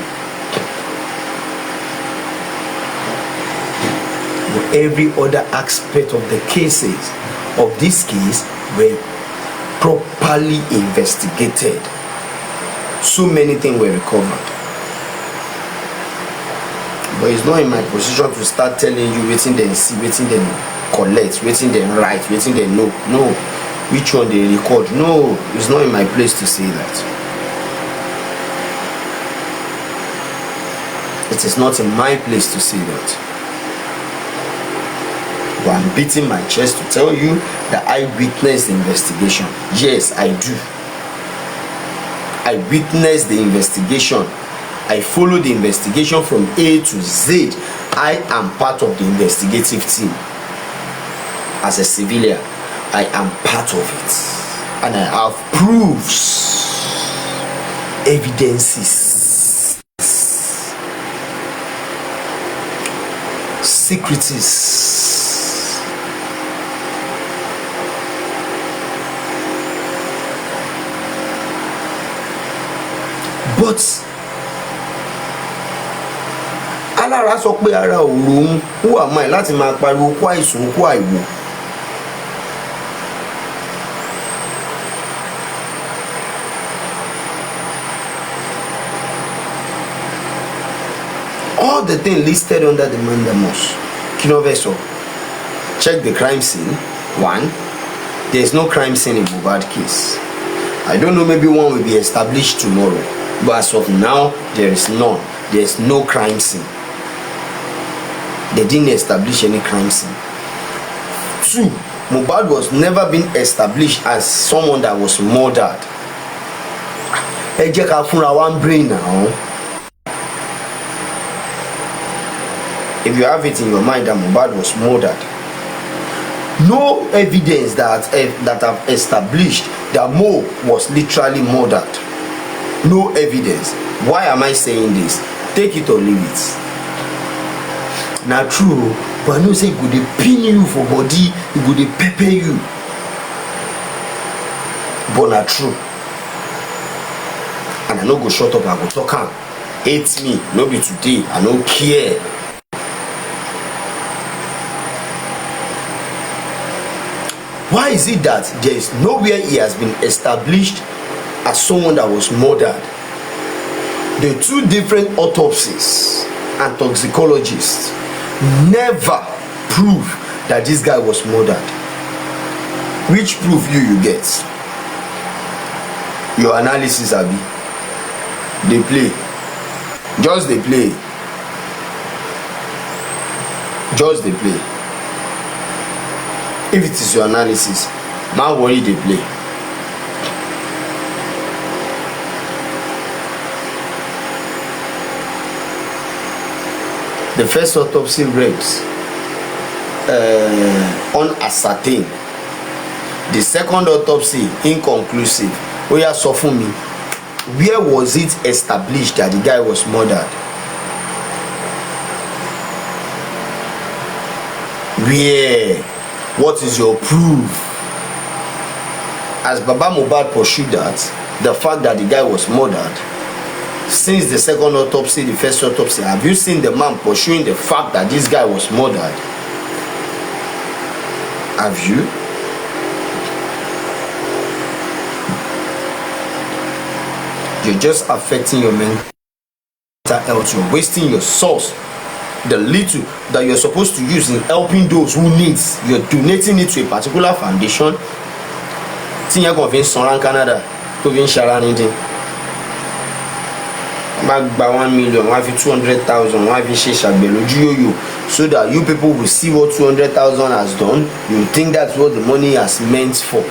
Every other aspect of the cases of this case were properly investigated. So many things were recovered. but it's not in my position to start telling you wetin dem see, wetin dem collect, wetin dem write, wetin dem know. No, which one they record. No, it's not in my place to say that. It is not in my place to say that. But I'm beating my chest to tell you that I witnessed the investigation. Yes, I do. I witnessed the investigation. I followed the investigation from A to Z. I am part of the investigative team. As a civilian, I am part of it. And I have proofs, evidences, secrets. But alára sọ pé ara òun who am I láti máa pariwo kó àìsùn kó àìwò. All the things listed under the mandamus. Kinoveso, check the crime scene. 1, there is no crime scene in Mohbad case. I don't know, maybe one will be established tomorrow, but as of now, there is none. There is no crime scene. They didn't establish any crime scene. 2, Mohbad was never been established as someone that was murdered. Ẹ jẹ́ ká fúnra wa ń brain now. If you have it in your mind that Mohbad was murdered, no evidence that have established that Mo was literally murdered. No evidence. Why am I saying this? Take it or leave it. Now true, but I know say go dey pin you for body, e go dey pepper you. But na true. And I no go shut up, I go talk am. Hate me, no be today, I no care. Why is it that there is nowhere he has been established as someone that was murdered? The 2 different autopsies and toxicologists never prove that this guy was murdered. Which proof you get? Your analysis, Abi. They play. Just they play. Just they play. If it is your analysis, man worry they play. The first autopsy reads unascertained. The second autopsy inconclusive. Oya sọ fún mi, where was it established that the guy was murdered? Where? What is your proof? As Baba Mohbad pursued that, the fact that the guy was murdered, since the second autopsy, the first autopsy, have you seen the man pursuing the fact that this guy was murdered? Have you? You're just affecting your mental health. You're wasting your source. The little that you're supposed to use in helping those who needs, you're donating it to a particular foundation. Tí yẹn kàn fi ń sanra Canada tó fi ń ṣara nídìí. Má gba 1 million, wọ́n á fi 200,000, wọ́n á fi ṣe ṣàgbẹ̀ lójú yòyò, so that you people will see what 200,000 has done. You think that's what the money has meant for.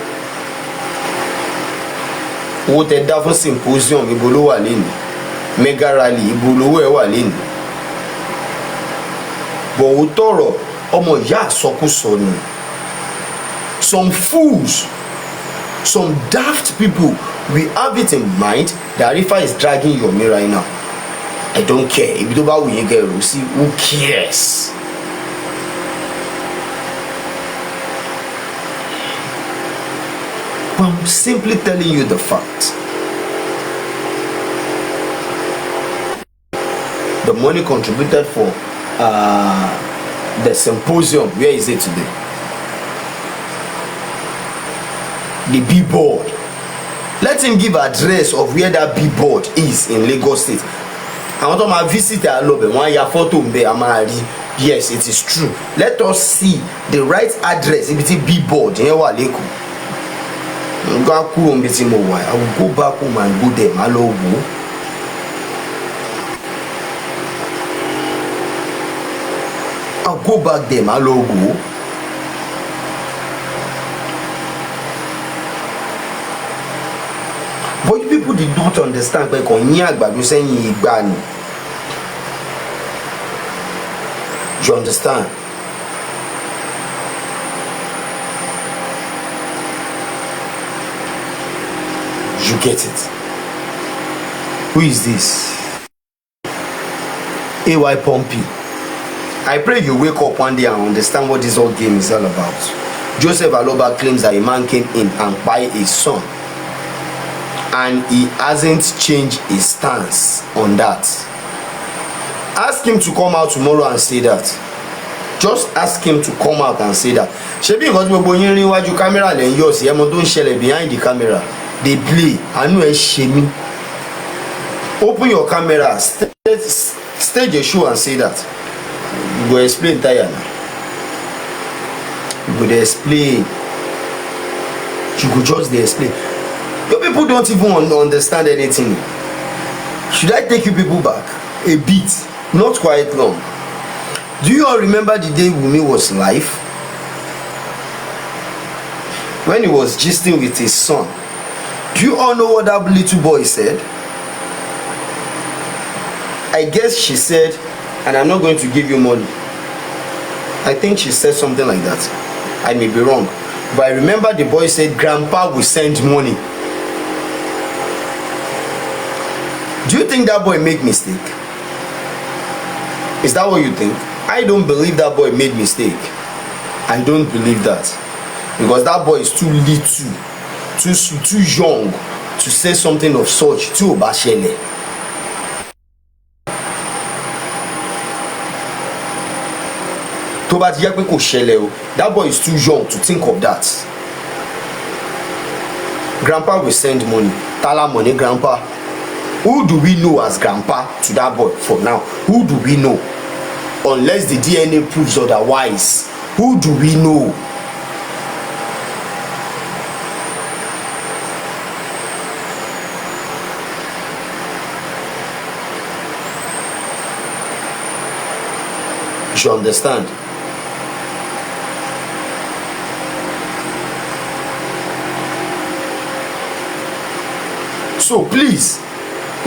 Owó tẹ dá fún symposium ibo ló wà lénìí, mega rally ibo lówó ẹ̀ wà lénìí. But ó tọrọ ọmọ ìyá àsọkúsọ ni. Some fools, some daft people, we have it in mind that Arifa is dragging your mirror right now. I don't care. If you don't win, get Rusi, who cares? But I'm simply telling you the fact. The money contributed for the symposium, where is it today? The billboard. Let him give address of where that billboard is in Lagos State. àwọn tó máa visit ẹ lọ bẹ̀ wọ́n á ya fọ́tò ń bẹ̀ a máa rí. Yes, it is true. Let us see the right address ibi tí billboard yẹn wà lẹ́kọ̀ọ́. Nǹkan kúrò níbi tí mo wà, I will go back home and go there má lọ wò ó. I'll go back there má lọ wò ó. But you people did not understand pé kò yín àgbàdo sẹ́yìn ìgbà ni. You understand? You get it? Who is this? AY Pompey. I pray you wake up one day and understand what this whole game is all about. Joseph Aloba claims that a man came in and buy a son, and he hasn't changed his stance on that. Ask him to come out tomorrow and say that. Just ask him to come out and say that. Ṣebí nǹkan tí gbogbo yín rí wájú kámẹ́rà lẹ́ ń yọ̀ sí ẹmọ tó ń ṣẹlẹ̀ behind the camera. They play. Àánú ẹ ṣe mí. Open your camera, stage a show and say that. You go explain tire now. You go explain. You go just explain. You people don't even understand anything. Should I take you people back a bit? Not quite long. Do you all remember the day Wunmi was live? When he was gisting with his son. Do you all know what that little boy said? I guess she said, and I'm not going to give you money. I think she said something like that. I may be wrong. But I remember the boy said, Grandpa will send money. Do you think that boy made mistake? Is that what you think? I don't believe that boy made mistake. I don't believe that. Because that boy is too little, too young to say something of such. Too bashele. That boy is too young to think of that. Grandpa will send money. Tala money, grandpa. Who do we know as grandpa to that boy for now? Who do we know? Unless the DNA proves otherwise. Who do we know? You understand? So please,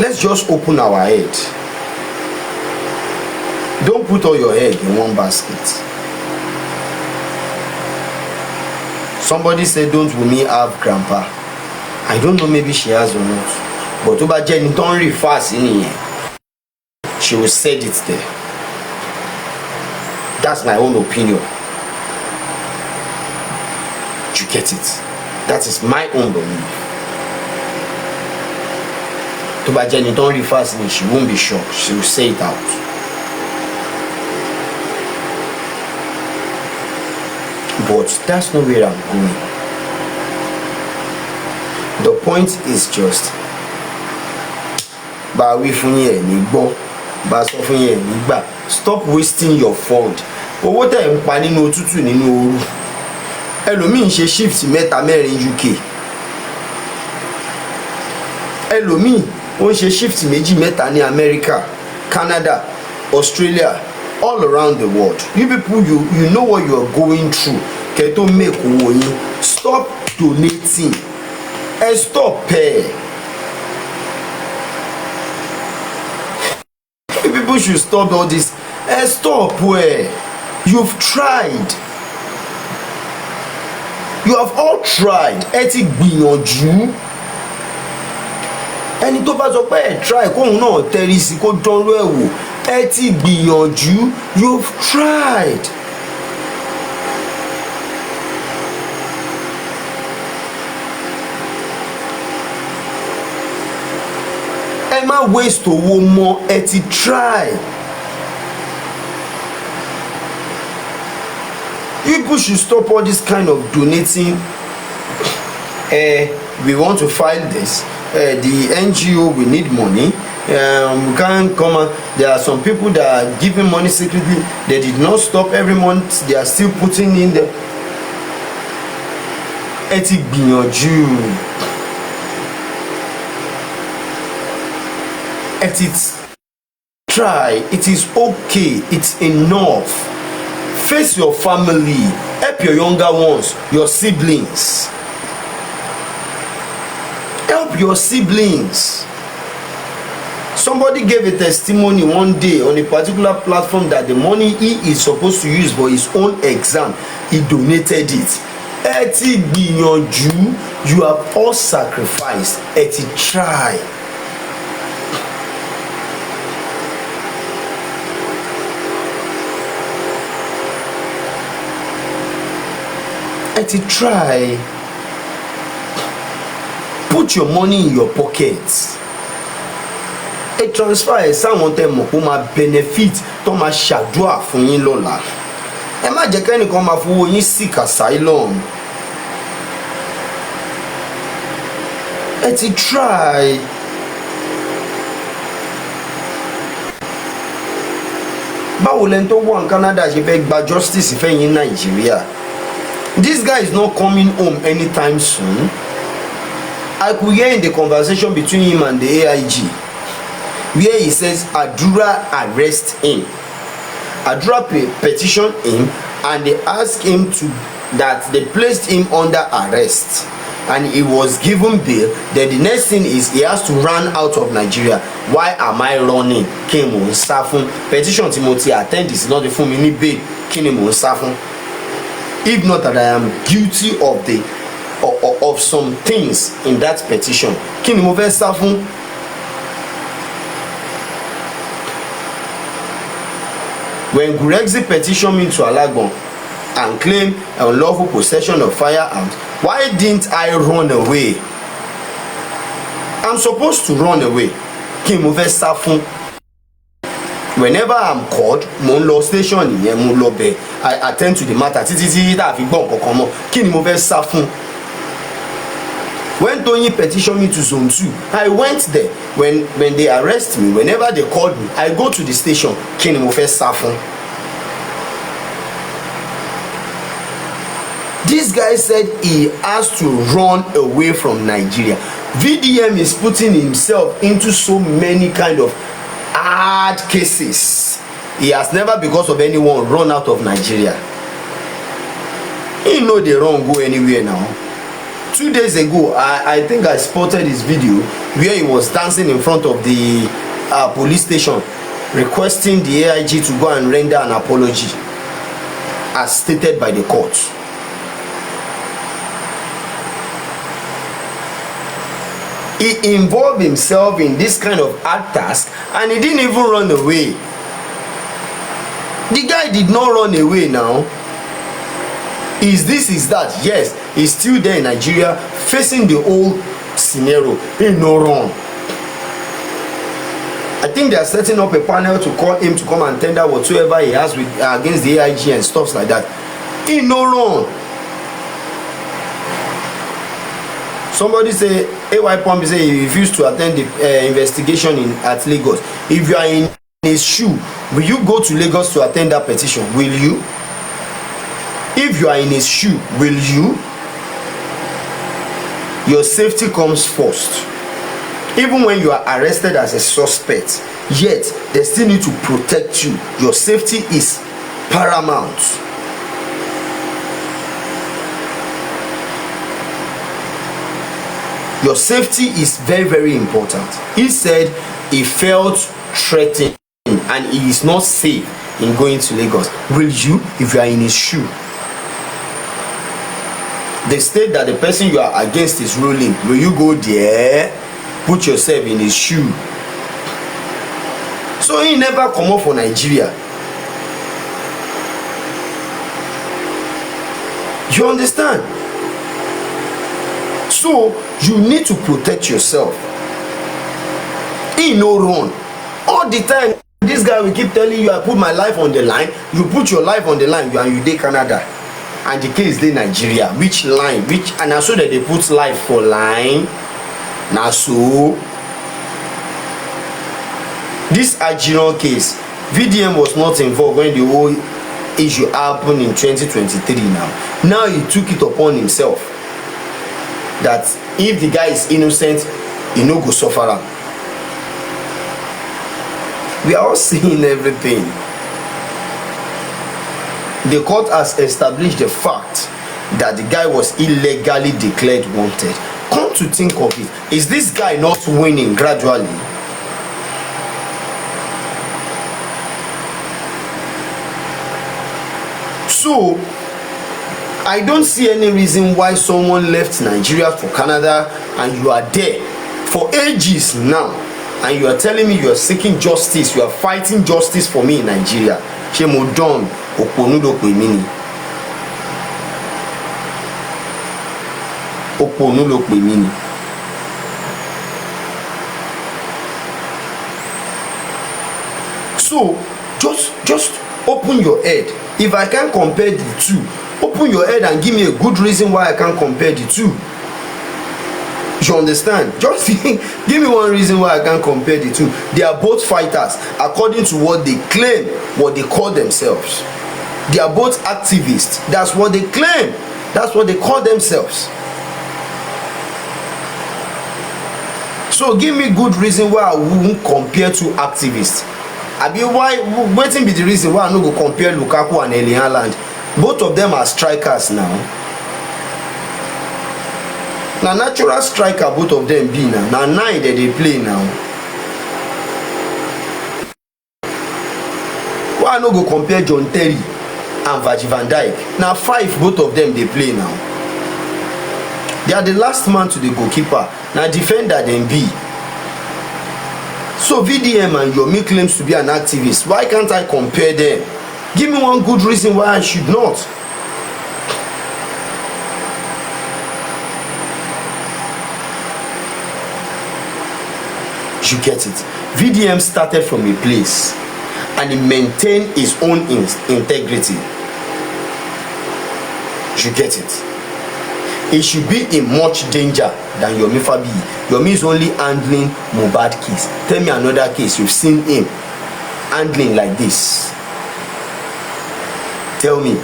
let's just open our head. Don't put all your egg in one basket. Somebody said, don't Wunmi have grandpa? I don't know, maybe she has or not. But Oba Jenny don't refer in here. She will say it there. That's my own opinion. You get it? That is my own belief. Toba Jenny don't refer in, she won't be shocked. She will say it out. But that's not where I'm going. The point is just stop wasting your fund. Owó tẹ́ ń pa nínú òtútù nínú ooru. Ẹlòmíì ń ṣe shift mẹ́ta mẹ́rin UK. Ẹlòmíì ó ń ṣe shift méjì mẹ́ta ní America, Canada, Australia, all around the world. You people, you know what you are going through. Kẹ́ tó make owó yín. Stop donating. Stop pay. You people should stop all this. Stop where you've tried. You have all tried. Ẹ ti gbìyànjú. Ẹni tó bá sọ pé ẹ try kóhun náà tẹrí sí kó dánrú ẹ̀ wò. Ẹ ti gbìyànjú. You've tried. Ẹ má waste owó mọ́. Ẹ ti try. People should stop all this kind of donating. we want to file this, the NGO, we need money, we can't come out. There are some people that are giving money secretly, they did not stop every month, they are still putting in the ẹ gbìyànjú, try, it is okay, it's enough. Face your family, help your younger ones, your siblings, help your siblings. Somebody gave a testimony one day on a particular platform that the money he is supposed to use for his own exam, he donated it. Ẹ ti gbìyànjú, you have all sacrificed. Ẹ ti try. Ẹ ti try. Put your money in your pocket. A transfer ẹ sáwọn tẹ́ mọ̀ kó máa benefit tó máa ṣàdúrà fún yín lọ́la. Ẹ má jẹ́ kẹ́nìkan máa fowó yín seek asylum. Ẹ ti try. Báwo lẹni tó wà ní Canada ṣe fẹ́ gba justice fẹ́yìn Nàìjíríà? This guy is not coming home anytime soon. I could hear in the conversation between him and the AIG where he says Adura arrest him. Adura petition him and they asked him to that they placed him under arrest and he was given bail. Then the next thing is he has to run out of Nigeria. Why am I running? Kí ni mò ń sá fún? Petition tí mo ti attend is not fún mi ní bail. Kí ni mò ń sá fún? If not that I am guilty of some things in that petition, kí ni mo fẹ́ sá fún? When Gurexi petitioned me to Alagbon and claimed unlawful possession of firearms, why didn't I run away? I'm supposed to run away. Kí ni mo fẹ́ sá fún? Whenever I'm called, mo ń lọ station nìyẹn, mo lọ bẹ̀, I attend to the matter títí tá a fi gbọ́ nǹkan kan mọ́. Kí ni mo fẹ́ sá fún? When Tony petitioned me to Zone 2, I went there. When they arrest me, whenever they called me, I go to the station. Kí ni mo fẹ́ sá fún? This guy said he has to run away from Nigeria. VDM is putting himself into so many kind of hard cases. He has never, because of anyone, run out of Nigeria. He know they don't go anywhere now. 2 days ago, I think I spotted his video where he was dancing in front of the police station, requesting the AIG to go and render an apology, as stated by the court. He involved himself in this kind of hard task and he didn't even run away. The guy did not run away now. Is this, is that? Yes, he's still there in Nigeria facing the whole scenario. He no run. I think they are setting up a panel to call him to come and tender whatsoever he has with against the AIG and stuff like that. He no run. Somebody say, AY Pomp say he refused to attend the investigation at Lagos. If you are in his shoe, will you go to Lagos to attend that petition? Will you? If you are in his shoe, will you? Your safety comes first. Even when you are arrested as a suspect, yet they still need to protect you. Your safety is paramount. Your safety is very, very important. He said he felt threatened and he is not safe in going to Lagos. Will you, if you are in his shoe? They state that the person you are against is ruling. Will you go there? Put yourself in his shoe. So he never come up for Nigeria. You understand? So you need to protect yourself. He no run. All the time, this guy will keep telling you, I put my life on the line. You put your life on the line, and you dey Canada. and the case dey Nigeria, which line, which, and na so that they put life for line. Na so this Ajino case, VDM was not involved when the whole issue happened in 2023. Now he took it upon himself that if the guy is innocent, he no go suffer am. We are all seeing everything. The court has established the fact that the guy was illegally declared wanted. Come to think of it, is this guy not winning gradually? So I don't see any reason why someone left Nigeria for Canada and you are there for ages now, and you are telling me you are seeking justice, you are fighting justice for me in Nigeria. Ṣé mo dán òpònú ló pè mí ni? Òpònú ló pè mí ni. So just open your head. If I can't compare the two, open your head and give me a good reason why I can't compare the two. You understand? Just give me one reason why I can't compare the two. They are both fighters according to what they claim, what they call themselves. They are both activists. That's what they claim. That's what they call themselves. So give me good reason why I won't compare two activists. I mean, why wetin be the reason why I no go compare Lukaku and Erling Haaland? Both of them are strikers now. Na natural striker both of them be now. Na 9 that they play now. Why I no go compare John Terry and Virgil van Dijk? Na 5 both of them they play now. They are the last man to the goalkeeper. Na defender them be. So VDM and Yomi claims to be an activist. Why can't I compare them? Give me one good reason why I should not. You get it? VDM started from a place and he maintained his own integrity. You get it? He should be in much danger than Yomi Fabiyi. Yomi is only handling Mohbad case. Tell me another case you've seen him handling like this. Tell me.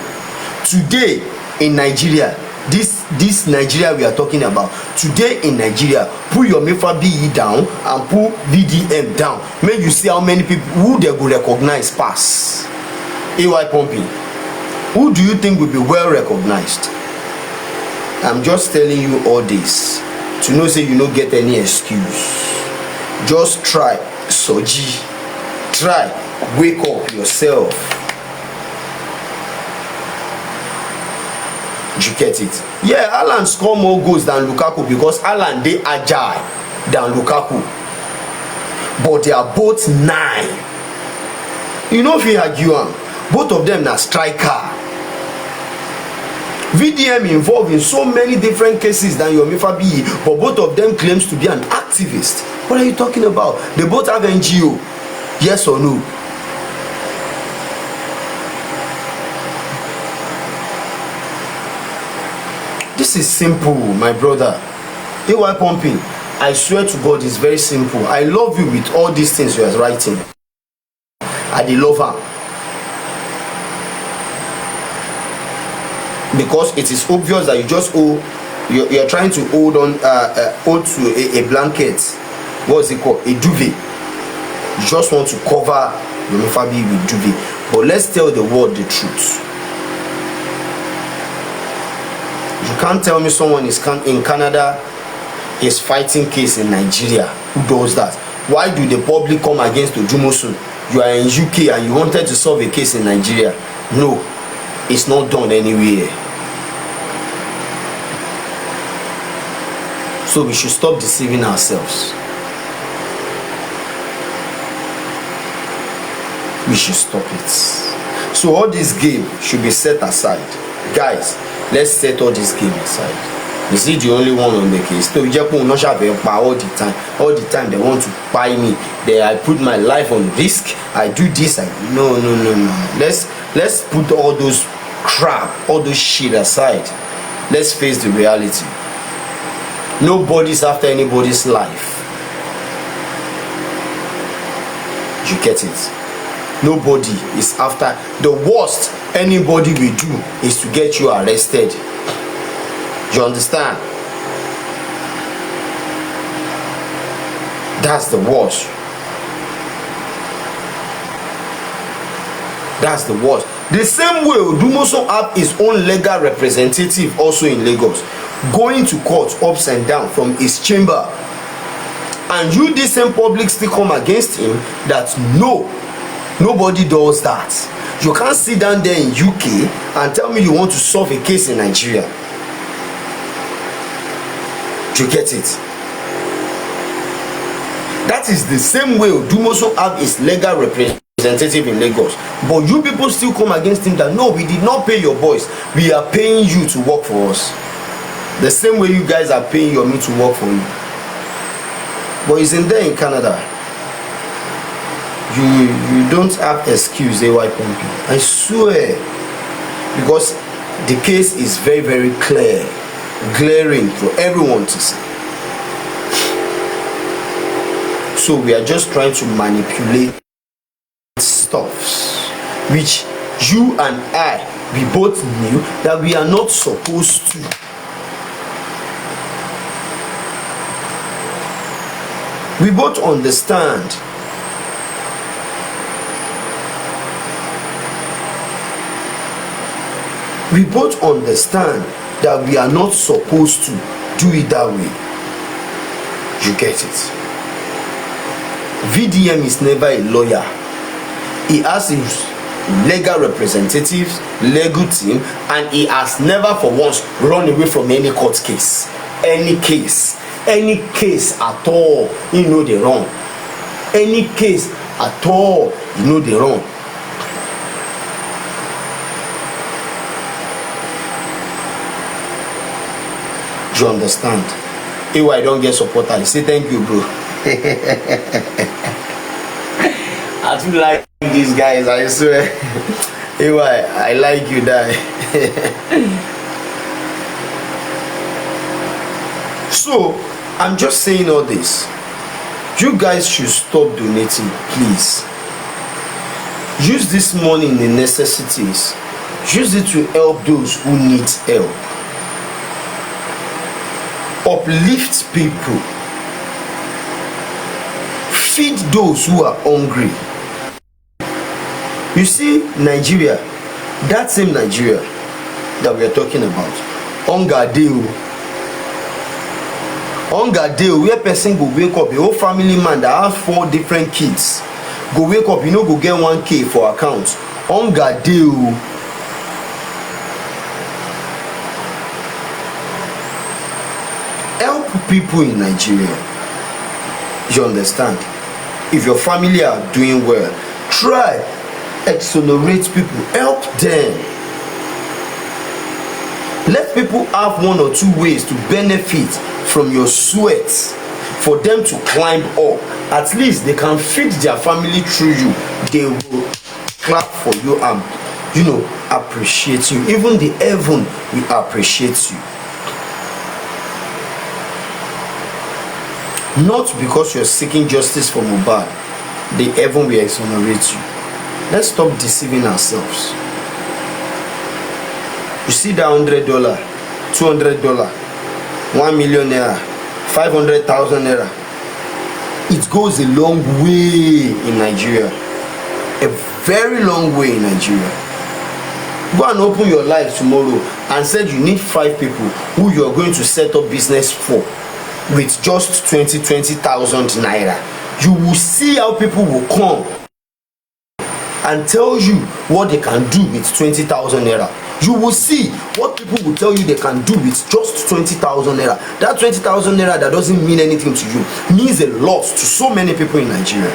Today in Nigeria, this Nigeria we are talking about, today in Nigeria, put Yomi Fabiyi down and put VDM down. Make you see how many people who they will recognize pass. AY pumping. Who do you think will be well recognized? I'm just telling you all this to know say you no get any excuse. Just try, Soji. Try, wake up yourself. You get it? Yeah, Haaland score more goals than Lukaku because Haaland dey agile than Lukaku. But they are both 9. You know if you argue am, both of them na striker. VDM involved in so many different cases than Yomi Fabiyi, but both of them claims to be an activist. What are you talking about? They both have NGO. Yes or no? This is simple, my brother. AY pumping, I swear to God, it's very simple. I love you with all these things you are writing. I dey love am. Because it is obvious that you just you're trying to hold on hold to a blanket. What is it called? A duvet. You just want to cover Yomi Fabiyi with duvet. But let's tell the world the truth. You can't tell me someone is in Canada is fighting case in Nigeria. Who does that? Why do the public come against Ojumosun? You are in UK and you wanted to solve a case in Nigeria. No, it's not done anywhere. So we should stop deceiving ourselves. We should stop it. So all this game should be set aside. Guys, let's set all this game aside. Is he the only one on the case? So all the time. All the time they want to buy me. I put my life on risk. I do this. No. Let's put all those crap, all those shit aside, let's face the reality. Nobody's after anybody's life. You get it? Nobody is after. The worst anybody will do is to get you arrested. You understand? That's the worst. That's the worst. The same way Odumoso have his own legal representative also in Lagos, going to court ups and down from his chamber, and you, this same public, still come against him that no, nobody does that. You can't sit down there in UK and tell me you want to solve a case in Nigeria. You get it? That is the same way Odumoso have his legal representative in Lagos, but you people still come against him that no, we did not pay your boys, we are paying you to work for us. The same way you guys are paying your me to work for you. But he's in there in Canada. You don't have excuse, AY Pumpy. I swear. Because the case is very, very clear, glaring for everyone to see. So we are just trying to manipulate stuffs which you and I, we both knew that we are not supposed to. We both understand. We both understand that we are not supposed to do it that way. You get it? VDM is never a lawyer. He has his legal representatives, legal team, and he has never for once run away from any court case. Any case at all, you know they wrong. Any case at all, you know they wrong. You understand? I don't get supporter. I say thank you, bro. I do like these guys, I swear. I like you, die. So I'm just saying all this. You guys should stop donating, please. Use this money in the necessities. Use it to help those who need help. Uplift people. Feed those who are hungry. You see, Nigeria, that same Nigeria that we are talking about, hunger dey, where person go wake up, a whole family man that has 4 different kids go wake up, you know, go get 1K for account. Hunger dey. Help people in Nigeria. You understand? If your family are doing well, try exonerate people, help them. Let people have 1 or 2 ways to benefit from your sweat for them to climb up. At least they can feed their family through you. They will clap for you and, you know, appreciate you. Even the heaven will appreciate you. Not because you're seeking justice for Mohbad, the heaven will exonerate you. Let's stop deceiving ourselves. You see that $100, $200, 1 million naira, 500,000 naira. It goes a long way in Nigeria. A very long way in Nigeria. Go and open your life tomorrow and said you need 5 people who you are going to set up business for with just 20,000 naira. You will see how people will come and tell you what they can do with 20,000 naira. You will see what people will tell you they can do with just 20,000 naira. That 20,000 naira that doesn't mean anything to you means a lot to so many people in Nigeria.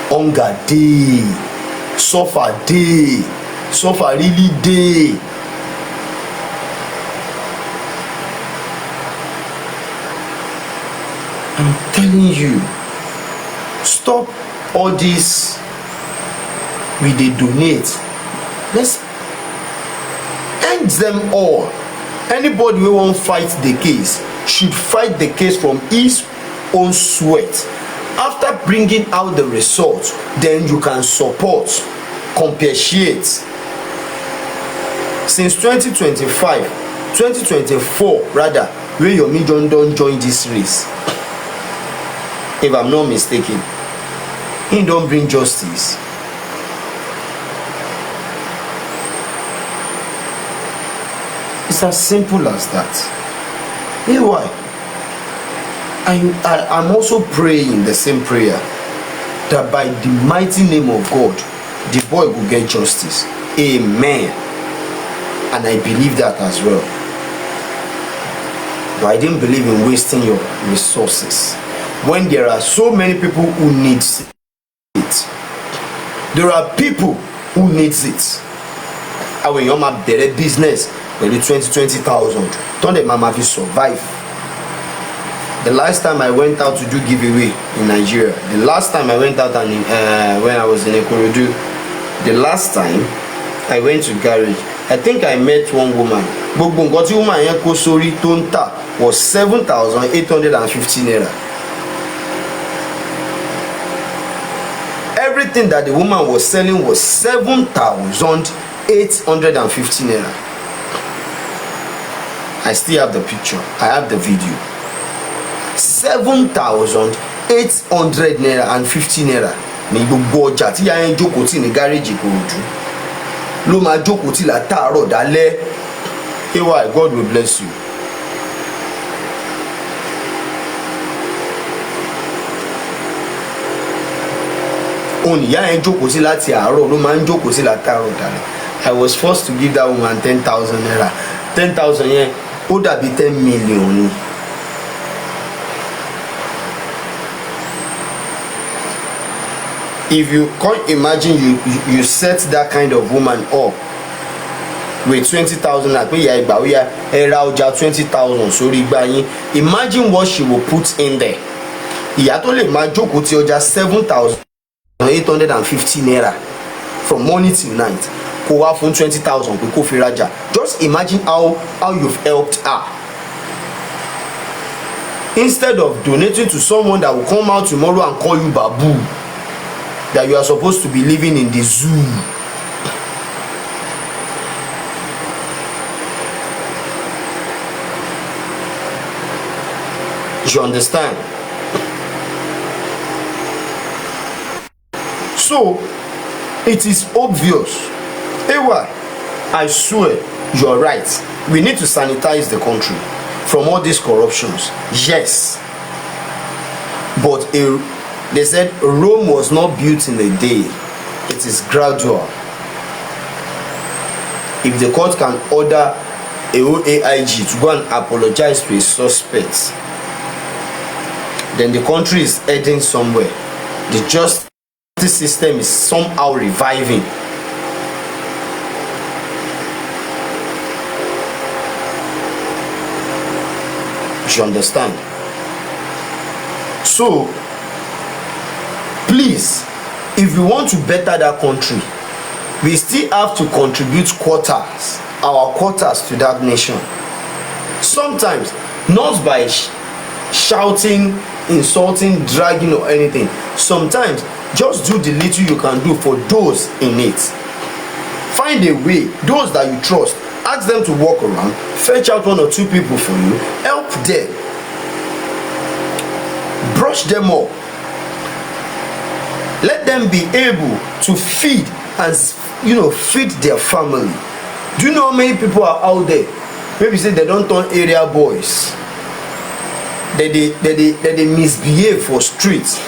Hunger day, suffer really day. I'm telling you, stop all this. We dey donate let's end them all. Anybody who won't fight the case should fight the case from his own sweat. After bringing out the results, then you can support, compensate. Since 2024 rather, where your million don't join this race, if I'm not mistaken, he don't bring justice. It's as simple as that. You know why? I'm also praying the same prayer that by the mighty name of God, the boy will get justice. Amen. And I believe that as well. But I didn't believe in wasting your resources when there are so many people who need it. There are people who need it. I will your better business with the 20,000. Don't the mama survive. The last time I went out to do giveaway in Nigeria, the last time I went out and when I was in Ekorodu, the last time I went to garage, I think I met one woman. Gbogbo nǹkan tí woman yẹn kó sórí tó ń tà was 7,850 naira. Everything that the woman was selling was 7,850 naira. I still have the picture. I have the video. 7,800 naira and 50 naira. Ní gbogbo ọjà tí yẹn jókòó tì ní gáréjì Ìkòròdú ló máa jókòó tì látàárọ̀ dálẹ́. Why? God will bless you. Òun ìyá yẹn jókòó tì láti àárọ̀ ló máa ń jókòó tì látàárọ̀ dálẹ́. I was forced to give that woman 10,000 naira. 10,000 yẹn ó dàbí 10 million ni. If you can't imagine you set that kind of woman up with 20,000 naira, pé ìyá ìgbà ó yá ẹ ra ọjà 20,000 sórí igbá yín, imagine what she will put in there. Ìyá tó lè máa jókòó tí ọjà 7,850 naira from morning till night kó wá fún 20,000 pé kó fi rajà. Just imagine how you've helped her. Instead of donating to someone that will come out tomorrow and call you babu, that you are supposed to be living in the zoo. You understand? So it is obvious. Why? I swear you are right. We need to sanitize the country from all these corruptions. Yes, but they said Rome was not built in a day. It is gradual. If the court can order a AIG to go and apologize to a suspect, then the country is heading somewhere. The justice system is somehow reviving. You understand? So please, if we want to better that country, we still have to contribute our quotas to that nation. Sometimes not by shouting, insulting, dragging or anything. Sometimes just do the little you can do for those in it. Find a way, those that you trust, ask them to walk around, fetch out 1 or 2 people for you, help them, brush them up. Let them be able to feed and feed their family. Do you know how many people are out there? Maybe say they don't turn area boys. They misbehave for streets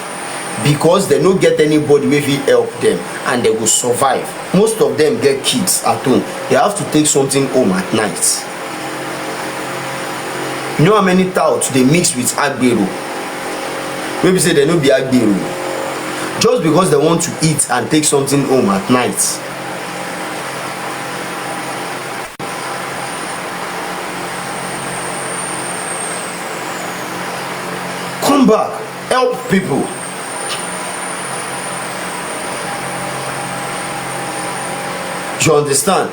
because they don't get anybody who will help them and they will survive. Most of them get kids at home. They have to take something home at night. You know how many touts they mix with agbero? Maybe say they don't be agbero. Just because they want to eat and take something home at night. Come back, help people. You understand?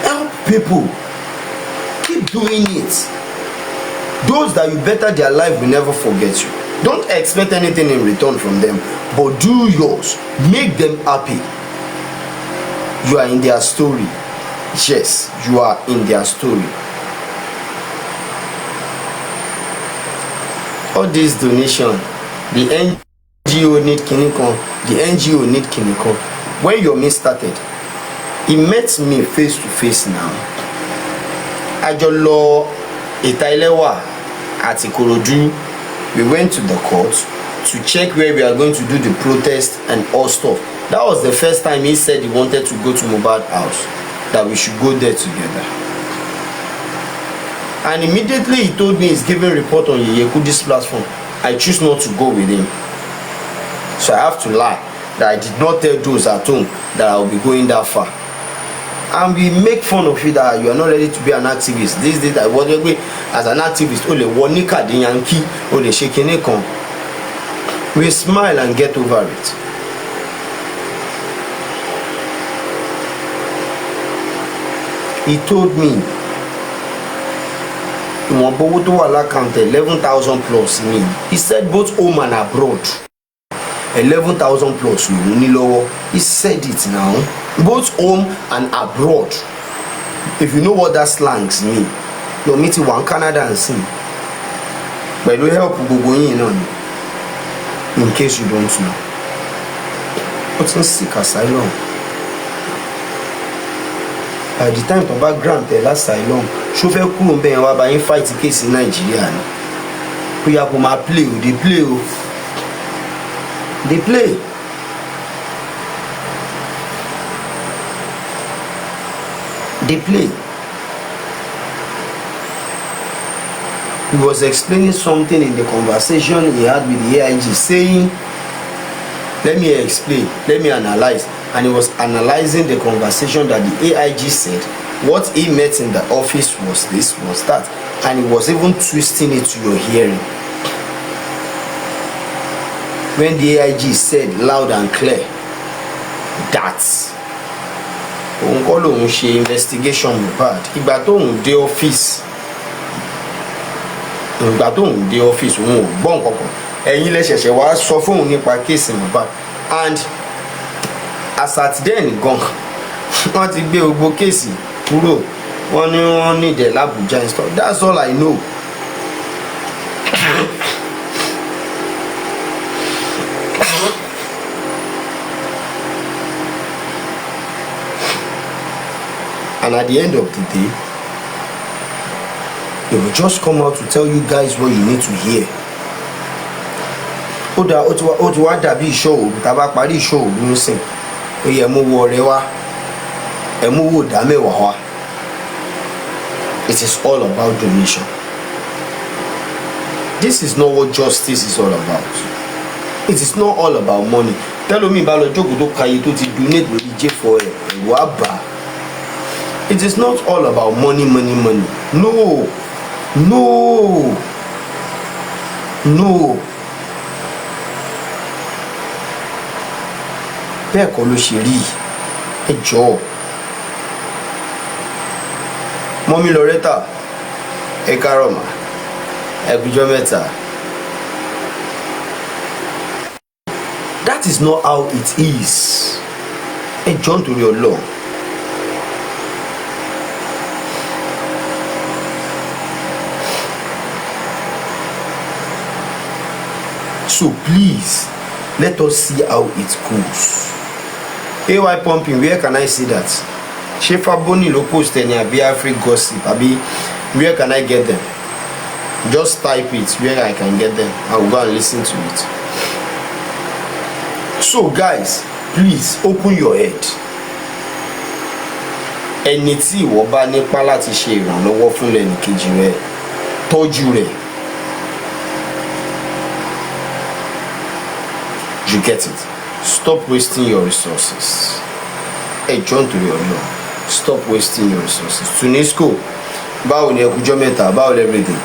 Help people. Keep doing it. Those that you better their life will never forget you. Don't expect anything in return from them, but do yours. Make them happy. You are in their story. Yes, you are in their story. All this donation, the NGO need kinikon, the NGO need kinikon. When your mate started, he met me face to face now. Ajolo Itailewa at Ikorodu. We went to the court to check where we are going to do the protest and all stuff. That was the first time he said he wanted to go to Mohbad house, that we should go there together. And immediately he told me he's giving report on Yekudi's platform. I choose not to go with him. So I have to lie that I did not tell those at home that I will be going that far. And we make fun of you that you are not ready to be an activist. This day that what as an activist, only one nika the Yankee, only shaking it come. We smile and get over it. He told me account 11,000 plus me. He said both home and abroad. 11,000 plus. He said it now. Both home and abroad. If you know what that slangs mean, you're meeting one Canada and sing. But we help going on. In case you don't know. What's in seek asylum? By the time to background the last asylum, chauffeur cool be by fight the case in Nigeria. We have to play, they play. They play. He was explaining something in the conversation he had with the AIG, saying, let me explain, let me analyze. And he was analyzing the conversation that the AIG said. What he met in the office was this, was that. And he was even twisting it to your hearing. When the AIG said loud and clear that òun kọ́ lòun ṣe investigation Mohbad, ìgbà tóun dé ọ́fíìsì òun ò gbọ́ nǹkan kan, ẹ̀yin lẹ ṣẹ̀ṣẹ̀ wá sọ fóun nípa kéèsì Mohbad. And as at then gan wọ́n ti gbé gbogbo kéèsì kúrò, wọ́n ní wọ́n ní ìdẹ̀ l'Abuja and stuff. That's all I know. And at the end of the day, they will just come out to tell you guys what you need to hear. Ó ti wá dàbí ìṣòro, tàbá parí ìṣòro ló ń sìn. Ó yẹ mú wo ọ̀rẹ́ wá, ẹ mú wo ìdá mẹ́wàá wá. It is all about donation. This is not what justice is all about. It is not all about money. Tell me about the jókòó tó kàyé tó ti donate lórí J4 ẹ̀ wá bá. It is not all about money. No. Bẹ́ẹ̀ kọ́ ló ṣe rí. Ẹ jọ̀ọ́. Mọ́mí Loretta, ẹ káàárọ̀ mà. Ẹ kújọ́ mẹ́ta. That is not how it is. Ẹ jọ̀ọ́ nítorí Ọlọ́run. So please, let us see how it goes. AY pumping, where can I see that? Shefa Boni lo post any abi Afri gossip, abi where can I get them? Just type it where I can get them. I will go and listen to it. So guys, please open your head. Ẹni tí ìwọ bá nípa láti ṣe ìrànlọ́wọ́ fún lẹ́nìkejì rẹ, tọ́jú rẹ̀. You get it? Stop wasting your resources. Hey, John to your law. Stop wasting your resources. Tunisco, báwo ni ẹ kújọ́ mẹ́ta, about everything.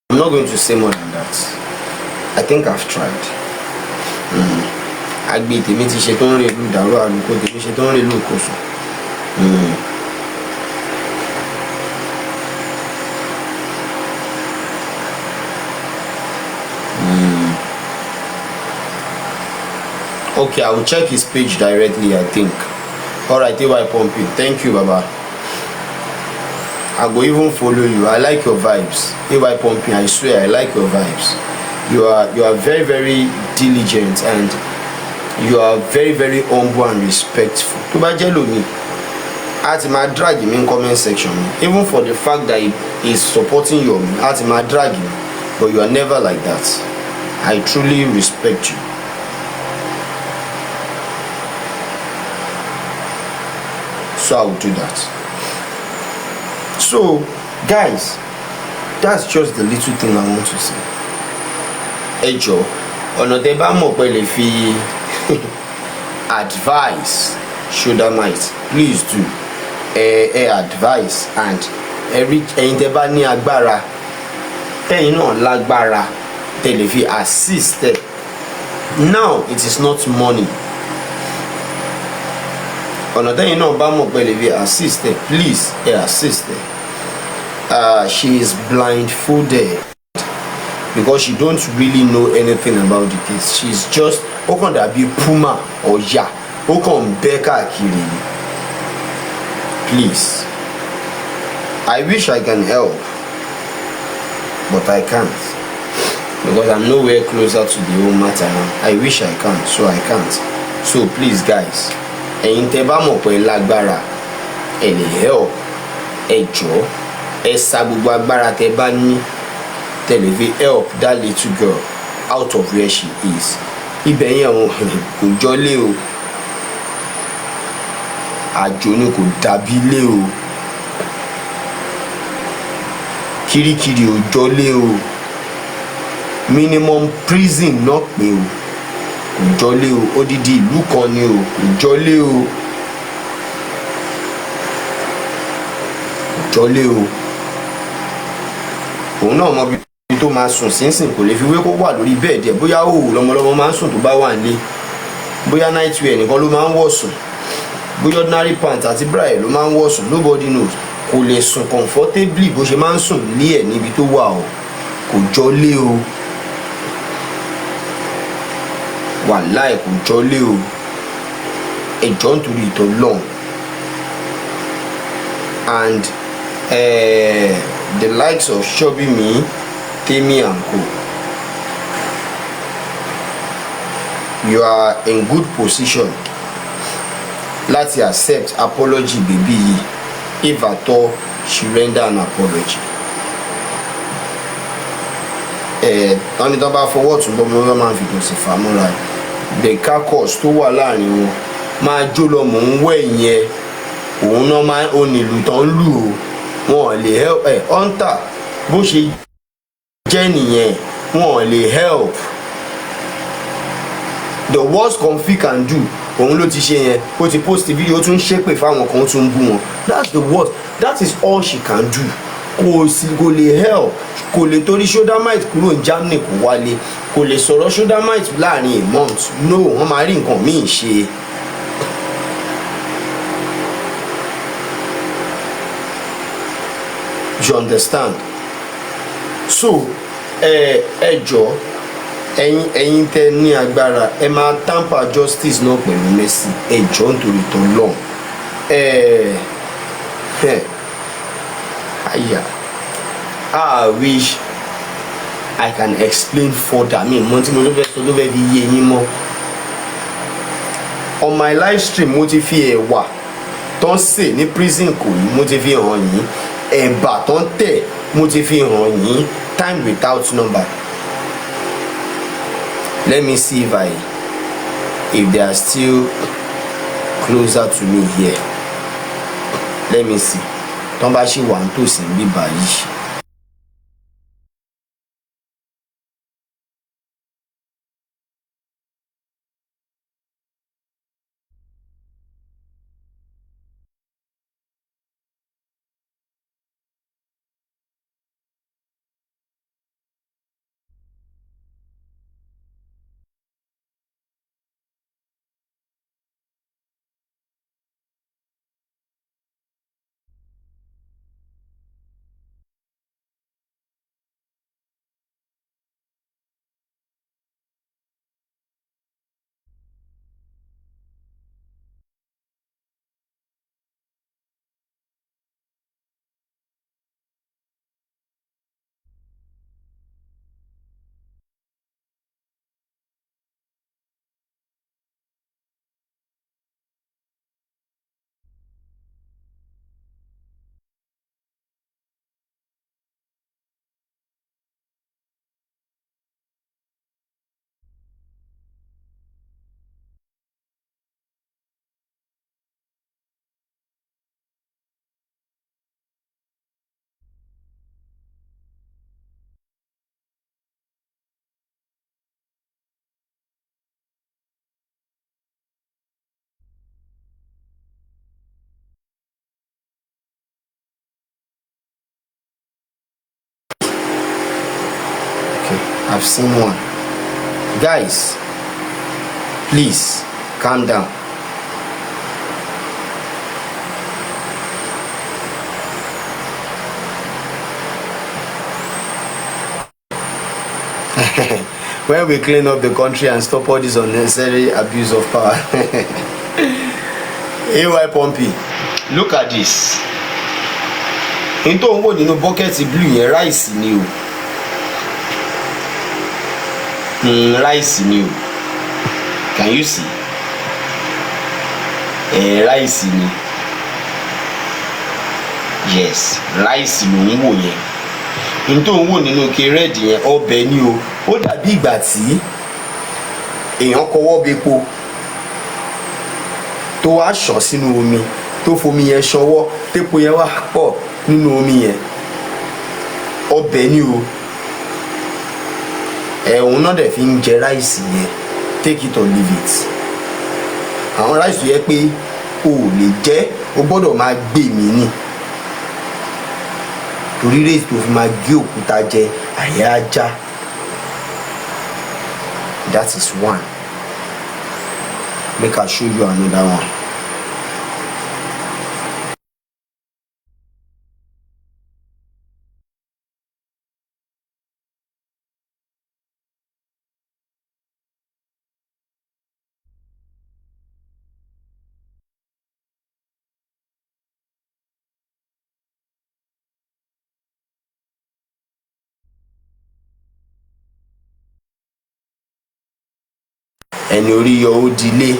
I'm not going to say more than that. I I think I've tried. Agbe tèmi ti ṣe tó ń rèlú ìdàrú àlùkò tèmi ṣe tó ń rèlú ìkòsùn. Okay, I will check his page directly, I think. Alright, AY Pumping. Thank you, Baba. I go even follow you. I like your vibes. AY Pumping, I swear, I like your vibes. You are very, very diligent, and you are very, very humble and respectful. To bá jẹ́ lómi, a ti máa drag him in comment section. Even for the fact that he is supporting you, a ti máa drag him. But you are never like that. I truly respect you. So I will do that. So guys, that's just the little thing I want to say. Ẹ jọ̀ọ́, ọ̀nà tẹ́ bá mọ̀ pé lè fi advice shoulder might, please do. Advice, and ẹ̀yin tẹ́ bá ní agbára, tẹ́yin náà lágbára, tẹ́ lè fi assist. Now it is not money. Ọ̀nà tẹ́yin náà bá mọ̀ pé lè fi assist, please assist. She is blindfolded because she don't really know anything about the case. She's just ó kàn dàbí puma ọ̀yà, ó kàn bẹ́ káàkiri. Please, I wish I can help, but I can't because I'm nowhere closer to the whole matter now. I wish I can, so I can't. So please guys, ẹ̀yin tẹ́ bá mọ̀ pé lágbára, ẹ lè help. Ẹ jọ̀ọ́, ẹ sa gbogbo agbára tẹ́ bá ní, tẹ́ lè fi help that little girl out of where she is. Ibẹ̀ yẹn kò jọlé o. Àjò ni kò dàbí ilé o. Kirikiri ò jọlé o. Minimum prison náà pé o. Kò jọlé o. Odidi ìlú kan ni o. Kò jọlé o. Kò jọlé o. Òun náà mọ bí tó máa sùn sínsìn, kò lè fi wé kó wà lórí bẹ́ẹ̀dì ẹ̀. Bóyá òwò lọ́mọlọ́mọ máa ń sùn tó bá wà nílé. Bóyá night wear nìkan ló máa ń wọ̀ sùn. Bóyá ordinary pants àti bra ẹ̀ ló máa ń wọ̀ sùn. Nobody knows. Kò lè sùn comfortably bó ṣe máa ń sùn nílé ẹ̀ níbi tó wà o. Kò jọlé o. Wàláì kò jọlé o. Ẹ jọ̀ọ́ nítorí ìtọ́lọ́run. And the likes of Shobimi, Temi and Co. You are in good position láti accept apology baby yìí, if at all she render an apology. Wọ́n ní tó bá fọwọ́ tún bọ́ mi wọ́n máa fi tòsí fàmúra the carcass tó wà láàrin wọn máa jó lọ mò ń wẹ̀ yẹn. Òun náà máa ń onílù tán lù o. Wọn lè help hunter bó ṣe jẹ́ nìyẹn. Wọn lè help. The worst Comfy can do, òun ló ti ṣe yẹn. Ó ti post video, ó tún ṣépè fáwọn kan, ó tún bú wọn. That's the worst. That is all she can do. Kò lè help. Kò lè torí shoulder might kúrò ní Germany kò wálé. Kò lè sọ̀rọ̀ shoulder might láàrin a month. No, wọ́n máa rí nǹkan míì ṣe. You understand? So ẹ jọ̀ọ́, ẹ̀yin tẹ́ ní agbára, ẹ máa tamper justice náà pẹ̀lú Mercy. Ẹ jọ̀ọ́ nítorí t'Ọlọ́run. I wish I can explain further. Mi mọ̀ tí mo ló fẹ́ sọ ló fẹ́ fi yé yín mọ́. On my live stream mo ti fi ẹ̀wà tó ń sè ní prison kò ní, mo ti fi hàn yín. Ẹ̀bà tó ń tẹ̀ mo ti fi hàn yín. Time without number. Let me see if they are still closer to me here. Let me see. Tó bá ṣì wà nítòsí níbí báyìí. I've seen one. Guys, please calm down. When we clean up the country and stop all this unnecessary abuse of power. AY Pumpy, look at this. Into wò nínú bucket blue yẹn rice ni o. Rice ni o. Can you see? Rice ni. Yes, rice ló ń wò yẹn. Into wò nínú ke red yẹn ọbẹ̀ ni o. Ó dàbí ìgbà tí èèyàn kọwọ́ bepo tó wá ṣàn sínú omi tó fomi yẹn ṣanwọ́ tépo yẹn wá pọ̀ nínú omi yẹn. Ọbẹ̀ ni o. Òun náà dẹ̀ fi ń jẹ ráìsì yẹn, take it or leave it. Àwọn ráìsì yẹn pé o ò lè jẹ, o gbọ́dọ̀ máa gbé mi ní. Torí ráìsì tó fi máa gé òkúta jẹ àyà ajá. That is one. Make I show you another one. Ẹni orí yọ ó dilé,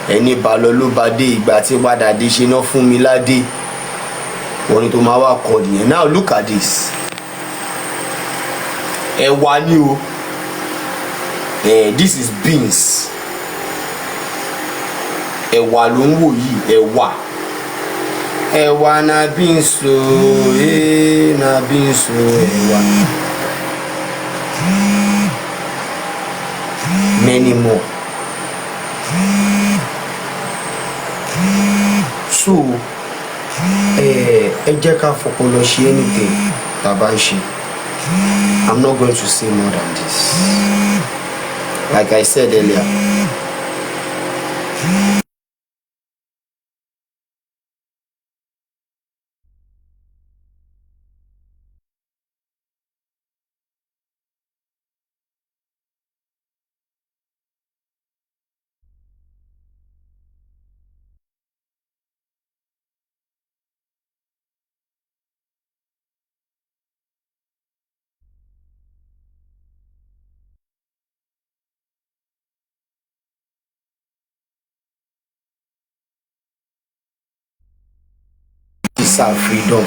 ẹni bá lọ ló bá dé, ìgbà tí padà dé ṣe náà fún mi ládé. Orin tó máa wá kọ nìyẹn. Now look at this. Ẹ̀wà ni o. This is beans. Ẹ̀wà ló ń wò yìí, ẹ̀wà. Ẹ̀wà na beans o, na beans o, ẹ̀wà. Many more. So ẹ jẹ́ ká fọpọlọ ṣe anything tá bá ń ṣe. I'm not going to say more than this. Like I said earlier, it's our freedom.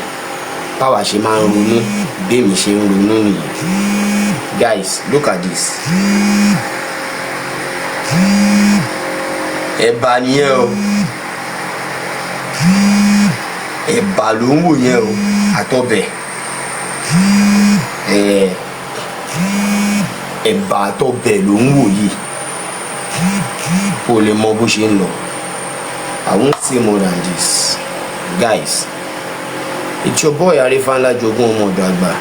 Báwa ṣe máa ń ronú, bẹ́ẹ̀mi ṣe ń ronú nìyẹn. Guys, look at this. Ẹ̀bà nìyẹn o. Ẹ̀bà ló ń wò yẹn o, àtọbẹ̀. Ẹ̀bà àtọbẹ̀ ló ń wò yìí. Kò lè mọ bó ṣe ń lọ. I won't say more than this. Guys, it's your boy Arifa Jogun ọmọdọ̀ àgbà.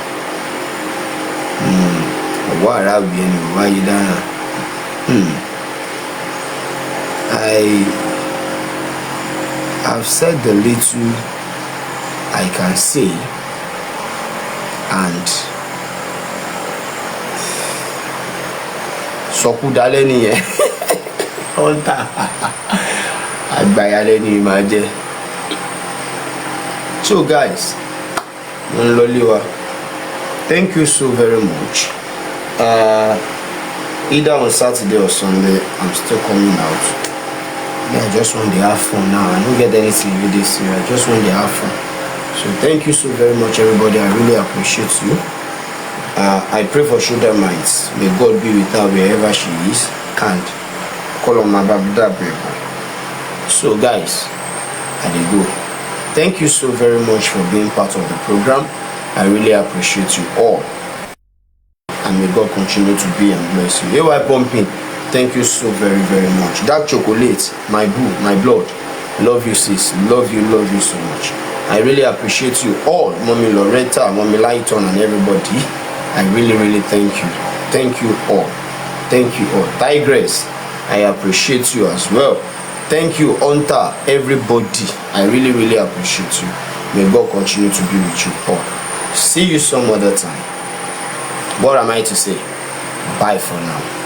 Ọwọ́ ara òbí ẹni ò wáyé dára. I have said the little I can say, and sọkú dalẹ́ nìyẹn. Ọ̀tá àgbáyà lẹ́ni máa jẹ́. So guys, thank you so very much. Either on Saturday or Sunday, I'm still coming out. Yeah, I just want to have fun now. I don't get anything with this year. I just want to have fun. So thank you so very much, everybody. I really appreciate you. I pray for shoulder minds. May God be with her wherever she is. Can't call on my baby. So guys, I dey go. Thank you so very much for being part of the program. I really appreciate you all. And may God continue to be and bless you. AY Pumping, thank you so very, very much. Dark chocolate, my boo, my blood. Love you, sis. Love you so much. I really appreciate you all. Mommy Loretta, Mommy Lighton, and everybody. I really thank you. Thank you all. Thank you all. Tigress, I appreciate you as well. Thank you, Hunter, everybody. I really appreciate you. May God continue to be with you all. See you some other time. What am I to say? Bye for now.